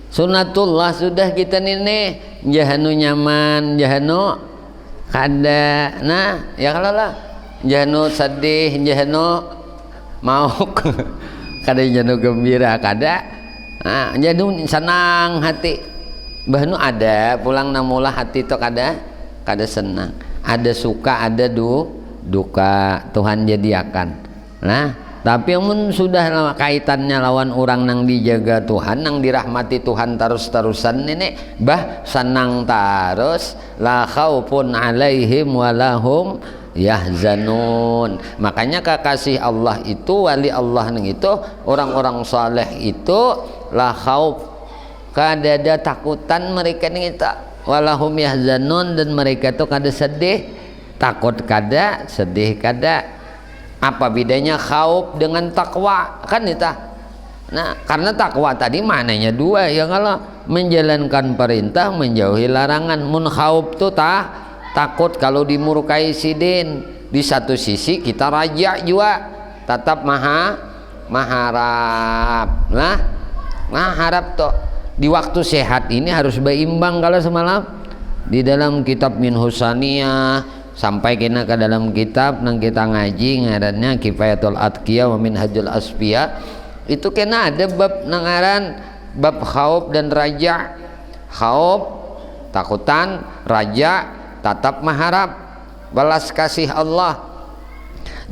Sunatullah sudah kita nih jahanu nyaman, jahanu kada nah ya kalau lah jahanu sedih, jahanu mau kada jahanu gembira kada jahanu senang hati bahnu ada pulang namulah hati to kada senang, ada suka ada duka Tuhan jadiakan. Nah tapi amun sudah kaitannya lawan orang nang dijaga Tuhan, nang dirahmati Tuhan terus-terusan ini bah senang terus, la khaufun alaihim walahum yahzanun. Makanya kekasih Allah itu, wali Allah nang itu, orang-orang saleh itu la khauf, kada ada takutan mereka ning itu, walahum yahzanun, dan mereka itu kada sedih, takut kada, sedih kada. Apa bedanya khauf dengan takwa kan itu? Nah karena takwa tadi maknanya dua ya, kalau menjalankan perintah menjauhi larangan. Mun khauf tuh takut kalau dimurkai si Din. Di satu sisi kita raja juga tetap maharap. Nah harap tuh di waktu sehat ini harus berimbang. Kalau semalam di dalam kitab Minhusaniyah sampai kena ke dalam kitab nang kita ngaji ngarannya Kifayatul Atqiya wa Minhajul Asfiya, itu kena ada bab nangaran bab khauf dan raja. Khauf takutan, raja tatap maharap balas kasih Allah.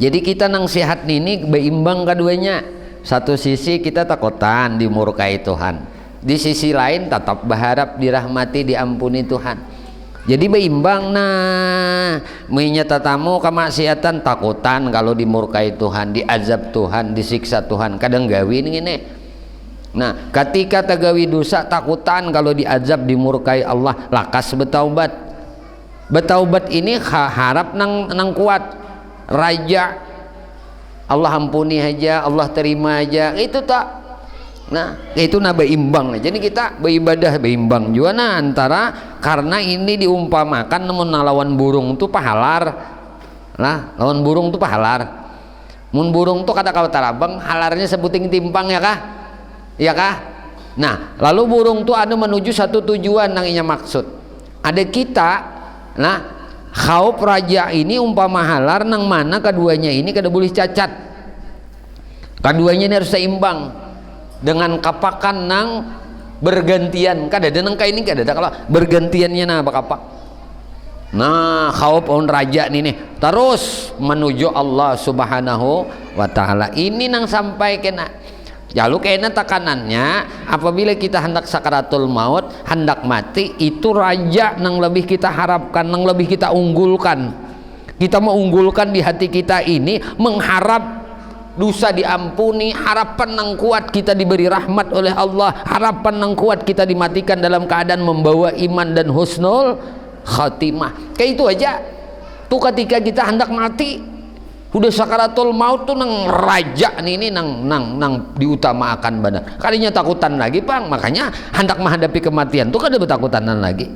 Jadi kita nang sehat ini berimbang keduanya. Satu sisi kita takutan dimurkai Tuhan, di sisi lain tetap berharap dirahmati diampuni Tuhan. Jadi berimbang. Nah menyata tamu kemaksiatan takutan kalau dimurkai Tuhan, diazab Tuhan, disiksa Tuhan, kadang gawi ini. Nah ketika tagawi dosa takutan kalau diazab dimurkai Allah, lakas betaubat ini harap nang kuat, raja Allah ampuni aja, Allah terima aja, itu tak. Nah itu berimbang. Jadi kita beribadah berimbang juga nah antara, karena ini diumpamakan namun lawan burung tuh pahalar. Nah lawan burung tuh pahalar. Mun burung tuh kata kau tarabang halarnya sebuting timpang ya kah? Ya kah? Nah lalu burung tuh ada menuju satu tujuan nang inya maksud. Ada kita. Nah khauf raja ini umpama halar nang mana keduanya ini kada boleh cacat. Keduanya ini harus seimbang. Dengan kapakan nang bergantian, kada ada nang kaini kada ada kalau bergantiannya nah kapak. Nah khauf on raja nih terus menuju Allah Subhanahu wa taala. Ini nang sampai kena lalu kena tekanannya apabila kita hendak sakaratul maut, hendak mati, itu raja nang lebih kita harapkan, nang lebih kita unggulkan. Kita mengunggulkan di hati kita ini mengharap dosa diampuni, harapan nang kuat kita diberi rahmat oleh Allah, harapan nang kuat kita dimatikan dalam keadaan membawa iman dan husnul khatimah. Kayak itu aja tuh ketika kita hendak mati, udah sakaratul maut tuh nang raja ini nang diutamakan benar. Kalinya takutan lagi Bang, makanya hendak menghadapi kematian tuh kada betakutanan lagi.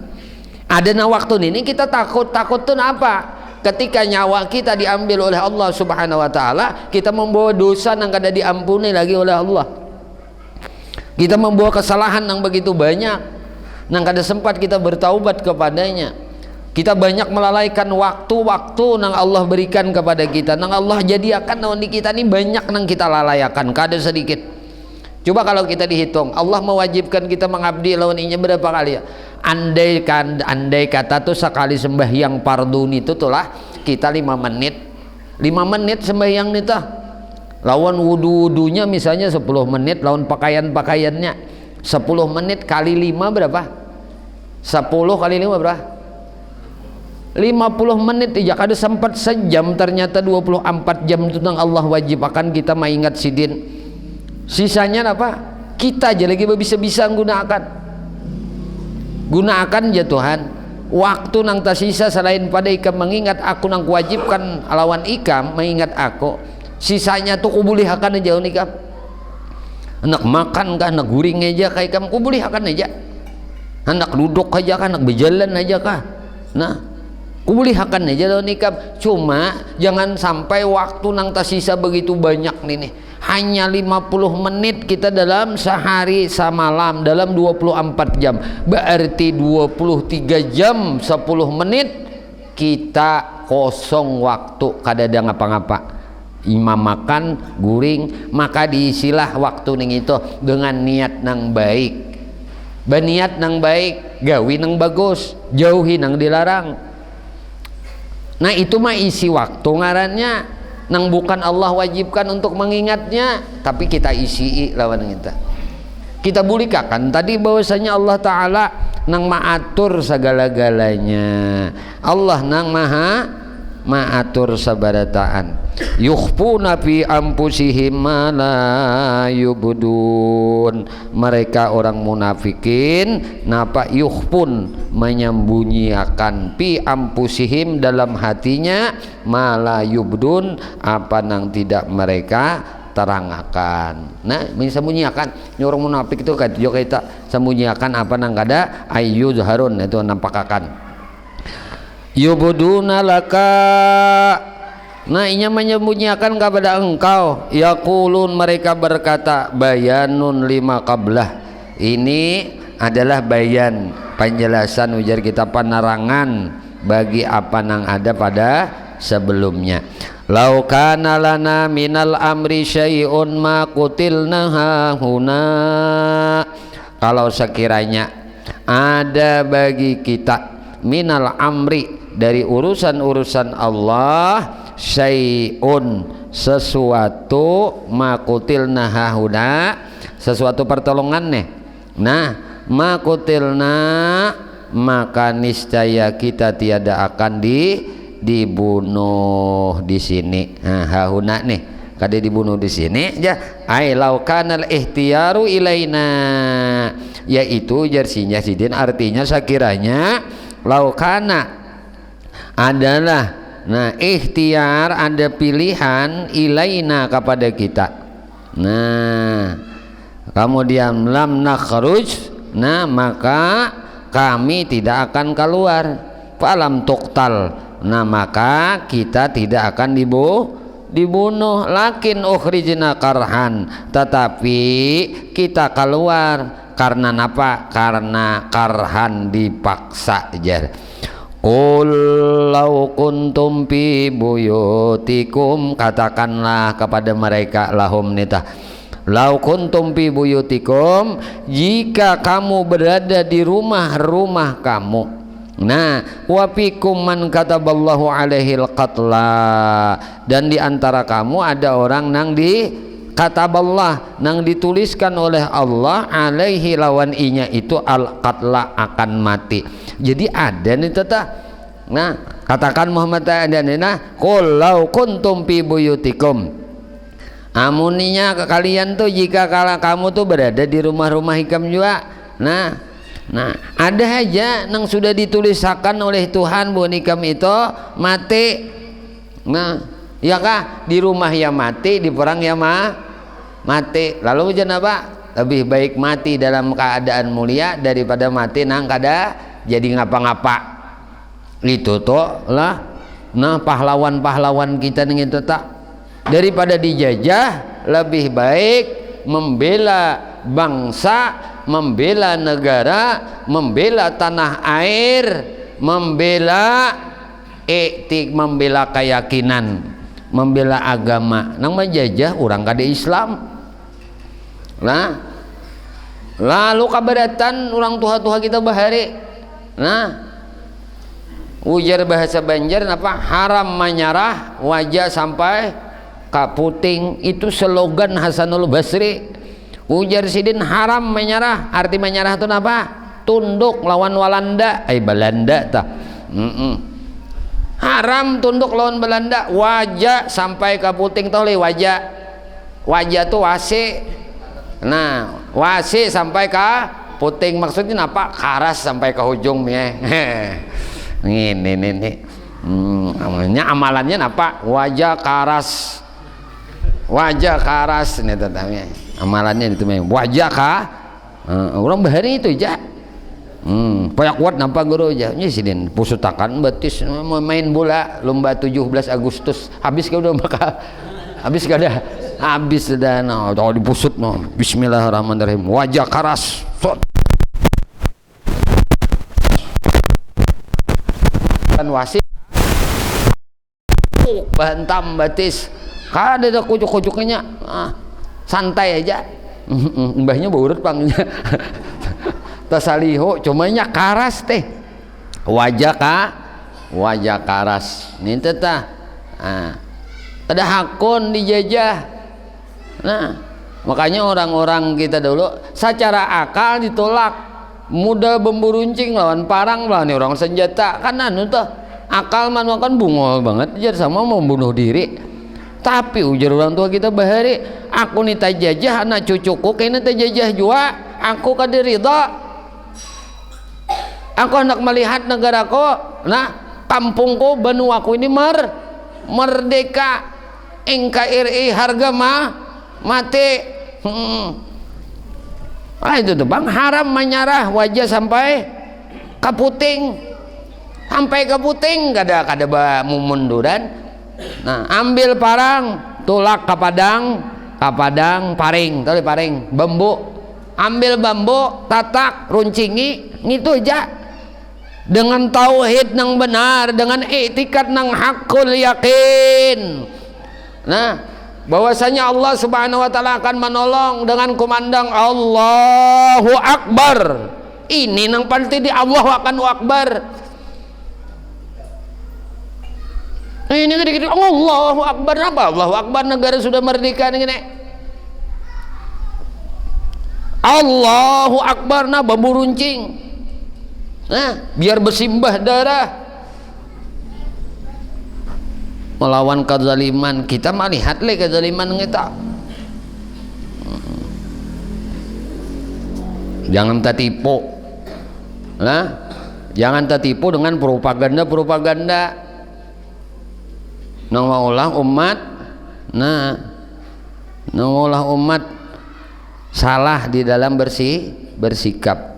Ada na waktu ini kita takut tuh apa? Ketika nyawa kita diambil oleh Allah Subhanahu wa taala, kita membawa dosa yang kada diampuni lagi oleh Allah. Kita membawa kesalahan yang begitu banyak, yang kada sempat kita bertaubat kepadanya. Kita banyak melalaikan waktu-waktu yang Allah berikan kepada kita, yang Allah jadikan di kita ini banyak yang kita lalayakan, kada sedikit. Coba kalau kita dihitung, Allah mewajibkan kita mengabdi lawan inya berapa kali ya? Andai kata tuh sekali sembahyang pardun itu tuh lah kita 5 menit sembahyang nih tuh. Lawan wudu-wudunya misalnya 10 menit, lawan pakaiannya 10 menit kali 5 berapa? 10 kali 5 berapa? 50 menit aja kada sempat sejam, ternyata 24 jam itu nang Allah wajib akan kita maingat sidin. Sisanya apa? Kita aja lagi bisa gunakan ya Tuhan. Waktu nang tersisa selain pada ikam mengingat aku nang wajibkan lawan ikam mengingat aku, sisanya tuh kubulihakan aja ikam. Anak makan kah, anak guring aja kah ikam kubulihakan aja. Anak duduk aja kah, anak berjalan aja kah. Nah, kubulihakan aja lawan ikam. Cuma jangan sampai waktu nang tersisa begitu banyak nih. Hanya 50 menit kita dalam sehari semalam, dalam 24 jam, berarti 23 jam 10 menit kita kosong waktu, kada ada ngapa-ngapa. Imam makan guring, maka diisilah waktu ning itu dengan niat nang baik. Baniat nang baik, gawi nang bagus, jauhi nang dilarang. Nah itu mah isi waktu ngarannya. Nang bukan Allah wajibkan untuk mengingatnya, tapi kita isi lawan kita bulikakan tadi bahwasanya Allah Ta'ala nang maatur segala-galanya. Allah nang maha maatur sabarataan. Yukhfuna fi anfusihim ma la yubdun. Mereka orang munafikin napa yukhfun, menyembunyiakan fi anfusihim dalam hatinya ma la yubdun, apa nang tidak mereka terangkan. Nah, menyembunyiakan orang munafik itu kan juga kita sembunyiakan apa nang kada ayyuzharun, itu nampakakan. Yubduna laka, nah inya menyembunyiakan kepada engkau. Yaqulun, mereka berkata, bayanun lima qablah, ini adalah bayan, penjelasan ujar kita, penerangan bagi apa nang ada pada sebelumnya. Lau kana lana minal amri syai'un ma qutilna hahuna, kalau sekiranya ada bagi kita minal amri, dari urusan-urusan Allah, syai'un, sesuatu, makutilna hahuna, sesuatu pertolongan nih. Nah, makutilna, maka niscaya kita tiada akan dibunuh di sini. Nah, hahuna nih, kada dibunuh di sini ya. Ai lau kanal ihtiyaru ilaina, yaitu jersinya sidin, artinya sekiranya laukana adalah, nah ikhtiar ada pilihan, ilaina kepada kita. Nah kemudian lam nakhruj, nah maka kami tidak akan keluar. Falam tuktal, nah maka kita tidak akan dibunuh. Lakin ukhrijna karhan, tetapi kita keluar karena apa? Karena karhan, dipaksa aja. Qul law kuntum fi buyutikum, katakanlah kepada mereka, lahum nitah, lau kuntum fi buyutikum, jika kamu berada di rumah-rumah kamu. Nah, wa fikum man kataballahu alaihil qatla, dan di antara kamu ada orang nang di kataballah, nang dituliskan oleh Allah, alaihi lawan inya itu al qatla, akan mati. Jadi ada nih tata. Nah, katakan Muhammad ta'ala, qul law kuntum fi buyutikum, amuninya ke kalian tuh jika kala kamu tuh berada di rumah-rumah hikam juga. Nah ada aja nang sudah dituliskan oleh Tuhan bahwa hikam itu mati. Nah ya kah, di rumah ya mati, di perang ya mati. Lalu jangan apa, lebih baik mati dalam keadaan mulia daripada mati nang kada jadi ngapa-ngapa. Itu toh lah. Nah pahlawan-pahlawan kita nih itu tak, daripada dijajah lebih baik membela bangsa, membela negara, membela tanah air, membela membela keyakinan, membela agama. Nang menjajah orang kada Islam. Nah lalu kabaratan orang tua-tua kita bahari. Nah ujar bahasa Banjar apa, haram menyerah wajah sampai kaputing, itu slogan Hasanul Basri. Ujar sidin haram menyerah, arti menyerah itu apa? tunduk lawan Walanda Belanda tah. Haram tunduk lawan Belanda. Wajah sampai ke puting tole wajah tuh wasi. Nah wasi sampai ke puting maksudnya apa? Karas sampai ke ujung ya. Ini amalannya apa? Wajah karas ini tetapnya amalannya itu memang wajah orang bahari itu aja. Payak kuat nampak guru aja ini sidin pusutakan betis main bola lomba 17 Agustus habis ke udah bakal habis sudah no dipusut no. Bismillahirrahmanirrahim wajah karas kan wasit bantam batis kada ada kucuk-kucuknya santai aja mbahnya baurut pangnya tasaliho cumanya karas teh wajah karas ini teh ada hakun dijajah. Nah makanya orang-orang kita dulu secara akal ditolak muda bemburuncing lawan parang lah nih orang senjata kan anu tuh akal manual kan bungol banget jadi sama mau bunuh diri. Tapi ujar orang tua kita bahari aku nih tajajah anak cucuku kayaknya tajajah jua aku kada ridha. Aku hendak melihat negaraku, nah kampungku benuaku ini merdeka. NKRI harga mati. Itu tuh bang haram menyarah wajah sampai kaputing kada munduran. Nah ambil parang tulak kapadang paring tadi paring bambu ambil bambu tatak runcingi gitu aja dengan tauhid nang benar dengan i'tikad nang hakul yakin. Nah bahwasanya Allah subhanahu wa ta'ala akan menolong dengan kumandang Allahu Akbar ini nang pasti di Allahu Akbar. Ini gede-gede Allahu Akbar apa? Allahu Akbar negara sudah merdeka ini. Allahu Akbar nah bambu runcing. Nah, biar bersimbah darah. Melawan kezaliman kita melihat le kezaliman kita. Jangan tertipu. Nah, jangan tertipu dengan propaganda. Nongaulah umat salah di dalam bersikap.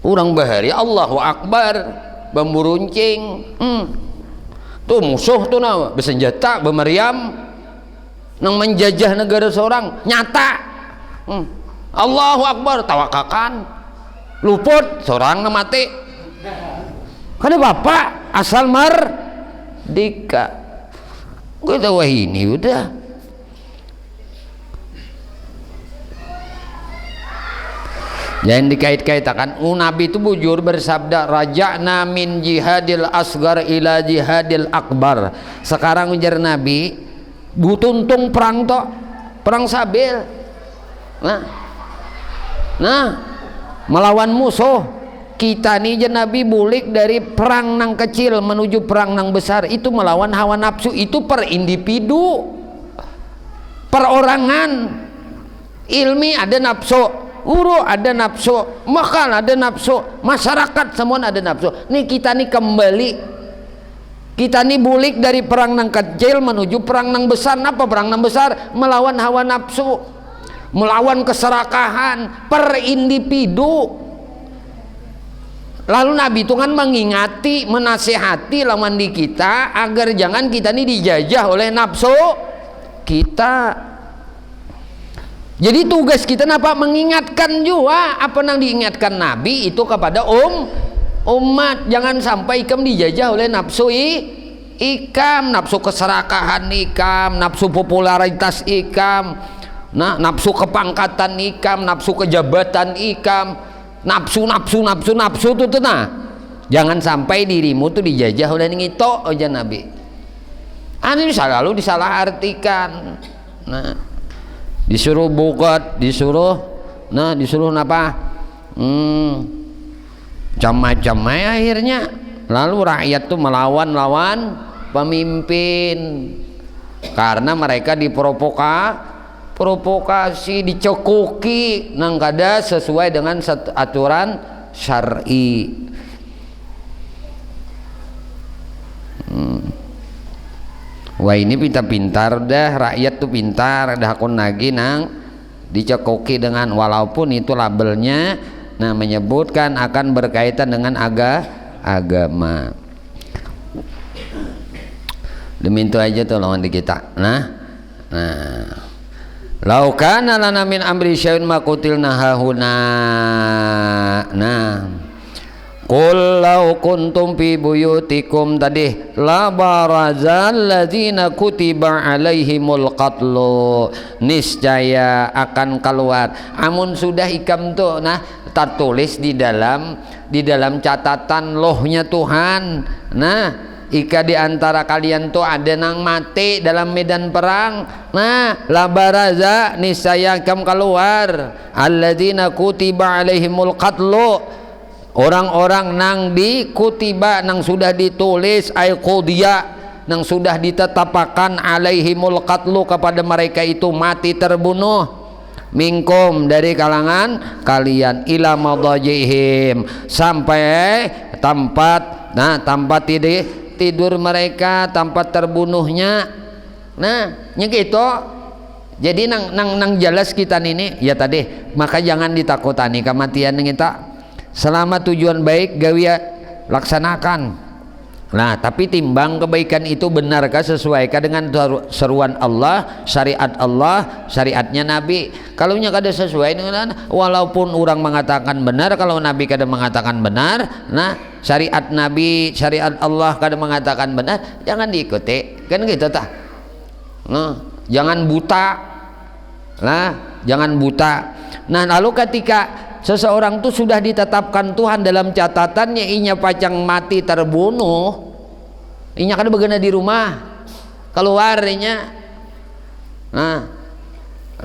Orang bahari Allahu Akbar bambu runcing tuh musuh tuh nama bersenjata bermeriam nang menjajah negara seorang nyata Allahu Akbar tawakakan luput seorang na mati karena bapak asal merdeka kita wah ini udah jangan dikait-kaitkan. Nabi itu bujur bersabda raja'na min jihadil asgar ila jihadil akbar. Sekarang ujar Nabi butuntung perang tok perang sabil nah melawan musuh kita nih Nabi bulik dari perang nang kecil menuju perang nang besar itu melawan hawa nafsu itu per individu perorangan ilmi ada nafsu guru ada nafsu, makan ada nafsu, masyarakat semua ada nafsu. Nih kita nih kembali, kita nih bulik dari perang nang kecil menuju perang nang besar. Apa perang nang besar? Melawan hawa nafsu, melawan keserakahan per individu. Lalu Nabi itu kan mengingati, menasihati lawan di kita agar jangan kita nih dijajah oleh nafsu kita. Jadi tugas kita apa? Mengingatkan juga apa yang diingatkan Nabi itu kepada umat. Jangan sampai ikam dijajah oleh nafsu ikam, nafsu keserakahan ikam, nafsu popularitas ikam, nafsu kepangkatan ikam, nafsu kejabatan ikam, nafsu itu tuh nah. Jangan sampai dirimu tuh dijajah oleh ngito aja Nabi. Ini selalu disalahartikan. Nah disuruh bugat, disuruh napa Macam-macam akhirnya. Lalu rakyat tuh melawan pemimpin karena mereka diprovokasi, dicekoki nang kada sesuai dengan aturan syar'i. Wah ini pintar-pintar dah, rakyat tuh pintar dah, akun lagi nang dicekoki dengan, walaupun itu labelnya menyebutkan akan berkaitan dengan agama. Demi itu aja tolongan di kita. Lau kana lana min amri syai'un ma qutilna hahuna. Qul law kuntum fi buyutikum tadi la barazal ladzina kutiba alaihimul qatlu, niscaya akan keluar amun sudah ikam tuh tertulis di dalam catatan lohnya Tuhan. Ika di antara kalian tuh ada nang mati dalam medan perang, la baraza, niscaya akan keluar alladzina kutiba alaihimul qatlu, orang-orang nang kutiba nang sudah ditulis ay qudiya, nang sudah ditetapkan alaihimul qatlu kepada mereka itu mati terbunuh, minkum dari kalangan kalian, ila madajihim sampai tempat tidur mereka, tempat terbunuhnya. Gitu. Jadi nang jelas kita ini ya tadi, maka jangan ditakutani kematian kita. Selama tujuan baik gawi laksanakan. Tapi timbang kebaikan itu benarkah, sesuaikah dengan seruan Allah, syariatnya Nabi. Kalau nya kada sesuai dengan, walaupun orang mengatakan benar, kalau Nabi kada mengatakan benar, syariat Nabi, syariat Allah kada mengatakan benar, jangan diikuti. Kan gitu tah. Jangan buta. Jangan buta. Lalu ketika seseorang tuh sudah ditetapkan Tuhan dalam catatannya, inya pacang mati terbunuh, inya kada begana di rumah, keluar inya.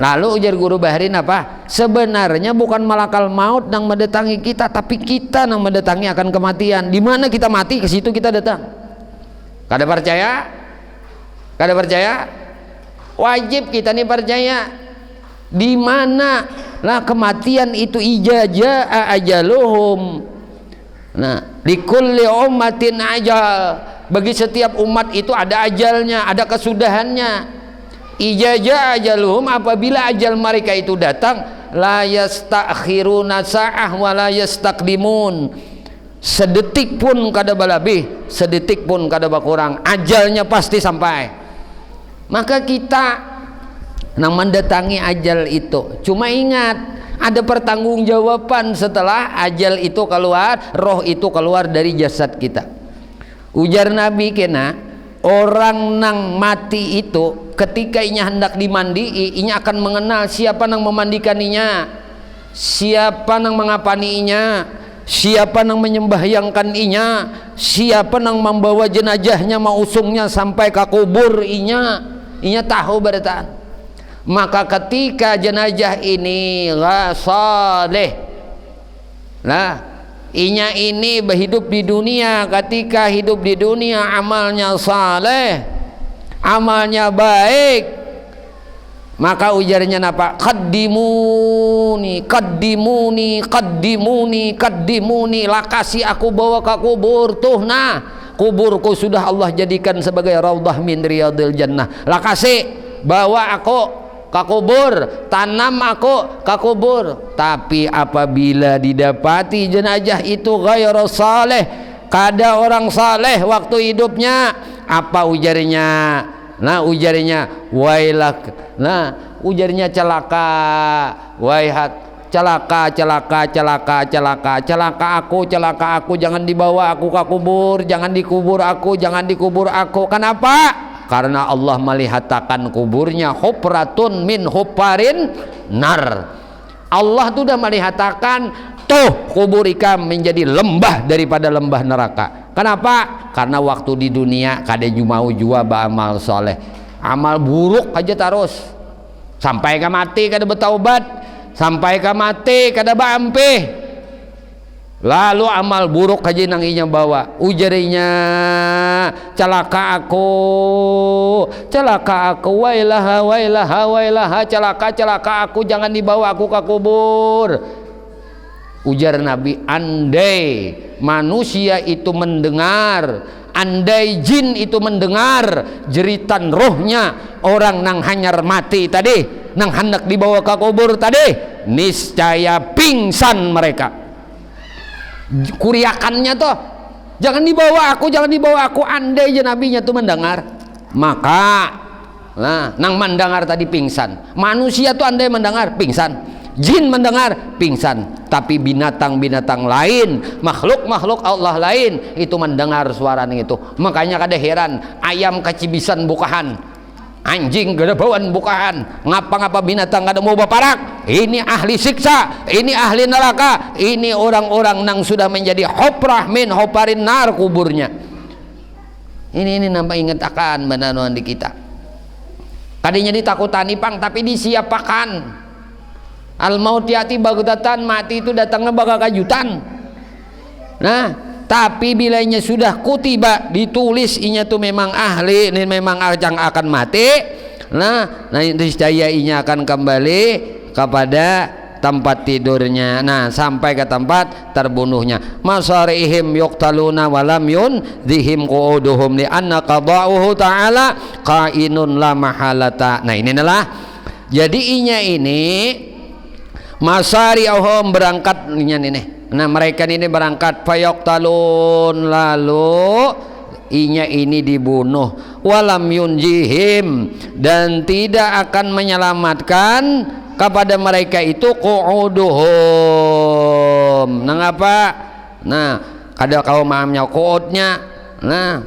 Lalu ujar guru Bahrin apa? Sebenarnya bukan malakal maut yang mendatangi kita, tapi kita yang mendatangi akan kematian. Di mana kita mati, ke situ kita datang. Kada percaya? Kada percaya? Wajib kita nih percaya. Di mana kematian itu ijazah ajaluhum. Likulli ummatin ajal, bagi setiap umat itu ada ajalnya, ada kesudahannya. Ijazah ajaluhum, apabila ajal mereka itu datang, la yastakhiruna sa'ah wa la yastaqdimun, sedetik pun kada balabih, sedetik pun kada bakurang, ajalnya pasti sampai. Maka kita nang mendatangi ajal itu, cuma ingat ada pertanggungjawaban setelah ajal itu keluar, roh itu keluar dari jasad kita. Ujar Nabi kena, orang nang mati itu ketika inya hendak dimandi, inya akan mengenal siapa nang memandikan siapa nang mengapani siapa nang menyembahyangkan siapa nang membawa jenazahnya mausungnya sampai ke kubur inya tahu berita. Maka ketika jenazah ini saleh, inya ini berhidup di dunia, ketika hidup di dunia amalnya saleh, amalnya baik, maka ujarnya apa? Qaddimuni, lakasi aku bawa ke kubur tuh. Kuburku sudah Allah jadikan sebagai raudhah min riyadil jannah. Lakasi bawa aku ke kubur, tanam aku ke kubur. Tapi apabila didapati jenazah itu ghairu saleh, kada orang saleh waktu hidupnya, apa ujarnya? Ujarnya wailak. Ujarnya celaka, waihat, celaka aku, jangan dibawa aku ke kubur, jangan dikubur aku. Kenapa? Karena Allah melihatkan kuburnya hufratun min hufarin nar. Allah tuh udah melihatkan tuh kubur ikam menjadi lembah daripada lembah neraka. Kenapa? Karena waktu di dunia kada mau jua beramal soleh, amal buruk aja terus sampai ke mati kada bertaubat, sampai ke mati kada baampih. Lalu amal buruk aja nang inya bawa, ujarinya celaka aku, wailaha wailaha wailaha, celaka aku, jangan dibawa aku ke kubur. Ujar Nabi, andai manusia itu mendengar, andai jin itu mendengar jeritan rohnya orang nang hanyar mati tadi, nang hendak dibawa ke kubur tadi, niscaya pingsan mereka. Kuriakannya tuh, jangan dibawa aku, andai aja nabinya tuh mendengar, maka nah nang mendengar tadi pingsan. Manusia tuh andai mendengar pingsan, jin mendengar pingsan, tapi binatang-binatang lain, makhluk-makhluk Allah lain itu mendengar suaranya itu. Makanya kada heran ayam kacibisan bukahan, anjing gada bawaan bukahan, ngapa-ngapa binatang kada mau baparak. Ini ahli siksa, ini ahli neraka, ini orang-orang nang sudah menjadi hoprah min hoparin nar kuburnya. Ini nampak ingat akan benanuan di kita. Tadinya ditakutani pang, tapi disiapakan. Al maut yati bagutatan, mati itu datangnya baga kajutan. Nah, tapi bilanya sudah kutiba, ditulis inya tuh memang ahli, ini memang ajang akan mati. Nah niscaya inya akan kembali kepada tempat tidurnya. Nah, sampai ke tempat terbunuhnya. Masarihim yuqtaluna walam yunzihim qu'uduhum li anna qada'uhu ta'ala qainun la mahalata. Nah, ini adalah jadi inya ini masarihum berangkat ini. Nah, mereka ini berangkat fayuqtalun, lalu inya ini dibunuh, walam yunjihim, dan tidak akan menyelamatkan kepada mereka itu qu'uduhum. Nah, apa? Nah, kada kau mahamnya qu'udnya. Nah,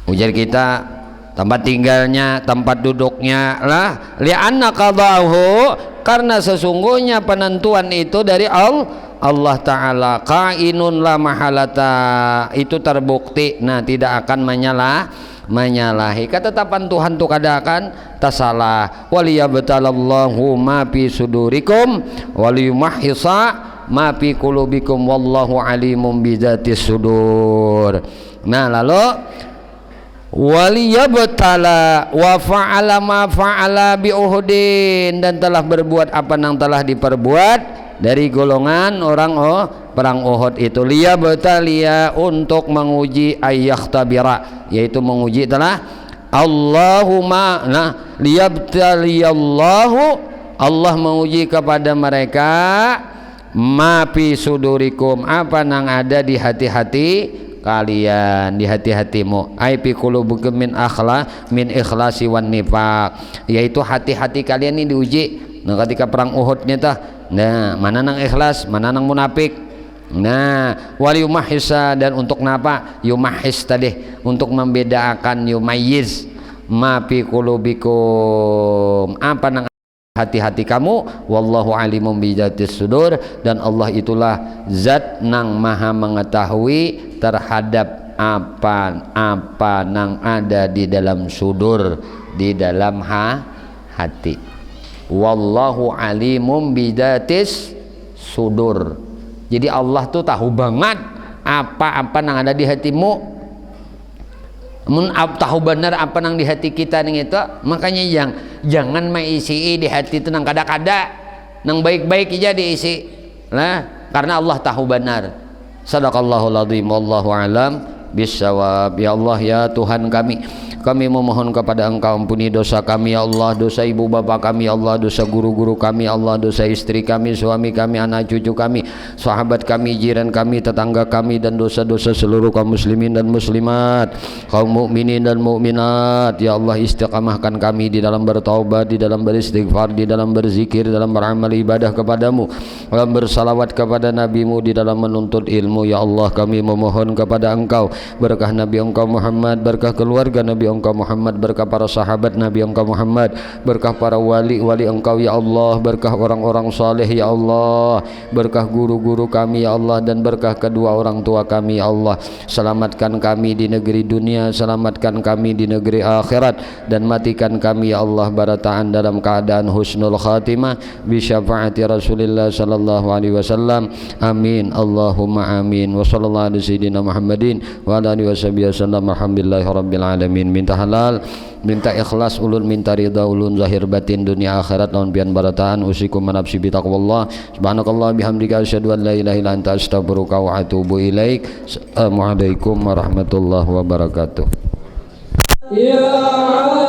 ujar kita tempat tinggalnya, tempat duduknya lah, li'anna qadahu, karena sesungguhnya penentuan itu dari Allah Ta'ala, kainun la mahalata, itu terbukti. Nah, tidak akan menyalahi ketetapan Tuhan tuh kada akan tasalah. Waliyabtalallahu ma fi sudurikum waliyumahhisa ma fi qulubikum wallahu alimum bizatis sudur. Nah, lalu waliyabtala wa fa'ala ma fa'ala bi Uhudin, dan telah berbuat apa yang telah diperbuat dari golongan orang perang Uhud itu. Liyabtaliya, untuk menguji, ayyahtabira, yaitu menguji telah Allahumma. Nah, liyabtaliyallahu, Allah menguji kepada mereka ma fi sudurikum, apa yang ada di hati-hati kalian, di hati-hatimu, ai fi qulubikum min ikhlasi wan nifaq, yaitu hati-hati kalian ini diuji. Nah, ketika perang Uhud nyata, nah mana nang ikhlas, mana nang munafik. Nah, wal yumahhisa, dan untuk napa yumahhis tadi, untuk membedakan, yumayyiz ma fi qulubikum, apa nang hati-hati kamu, wallahu alimum bizatis sudur, dan Allah itulah zat nang maha mengetahui terhadap apa nang ada di dalam sudur, di dalam hati. Wallahu alimum bizatis sudur. Jadi Allah tuh tahu banget apa nang ada di hatimu. Tahu benar apa nang di hati kita nih itu. Makanya jangan mengisi di hati itu nang kada-kada, nang baik-baik aja diisi. Nah, karena Allah tahu benar. Sadaqallahul azim, wallahu alam bisawab. Ya Allah, ya Tuhan kami memohon kepada Engkau, ampuni dosa kami ya Allah, dosa ibu bapak kami ya Allah, dosa guru-guru kami ya Allah, dosa istri kami, suami kami, anak cucu kami, sahabat kami, jiran kami, tetangga kami, dan dosa-dosa seluruh kaum muslimin dan muslimat, kaum mukminin dan mukminat. Ya Allah, istiqamahkan kami di dalam bertaubat, di dalam beristighfar, di dalam berzikir, dalam beramal ibadah kepadamu, dalam bersalawat kepada nabimu, di dalam menuntut ilmu. Ya Allah, kami memohon kepada Engkau berkah Nabi Engkau Muhammad, berkah keluarga Nabi Engkau Muhammad, berkah para sahabat Nabi Engkau Muhammad, berkah para wali-wali Engkau ya Allah, berkah orang-orang saleh ya Allah, berkah guru-guru kami ya Allah, dan berkah kedua orang tua kami ya Allah. Selamatkan kami di negeri dunia, selamatkan kami di negeri akhirat, dan matikan kami ya Allah barataan dalam keadaan husnul khatimah bi syafaati Rasulillah sallallahu alaihi wasallam. Amin Allahumma amin. Wa sallallahu ala sayyidina Muhammadin wa ala alihi wasallam. Alhamdulillahi rabbil alamin. Minta halal, minta ikhlas ulun, minta ridha ulun zahir batin dunia akhirat lawan pian barataan. Usikum manapsi bi taqwallah. Subhanakallah bihamdika asyhadu an la ilaha illa anta astaghfiruka wa atubu ilaik. Assalamualaikum warahmatullahi wabarakatuh. Ya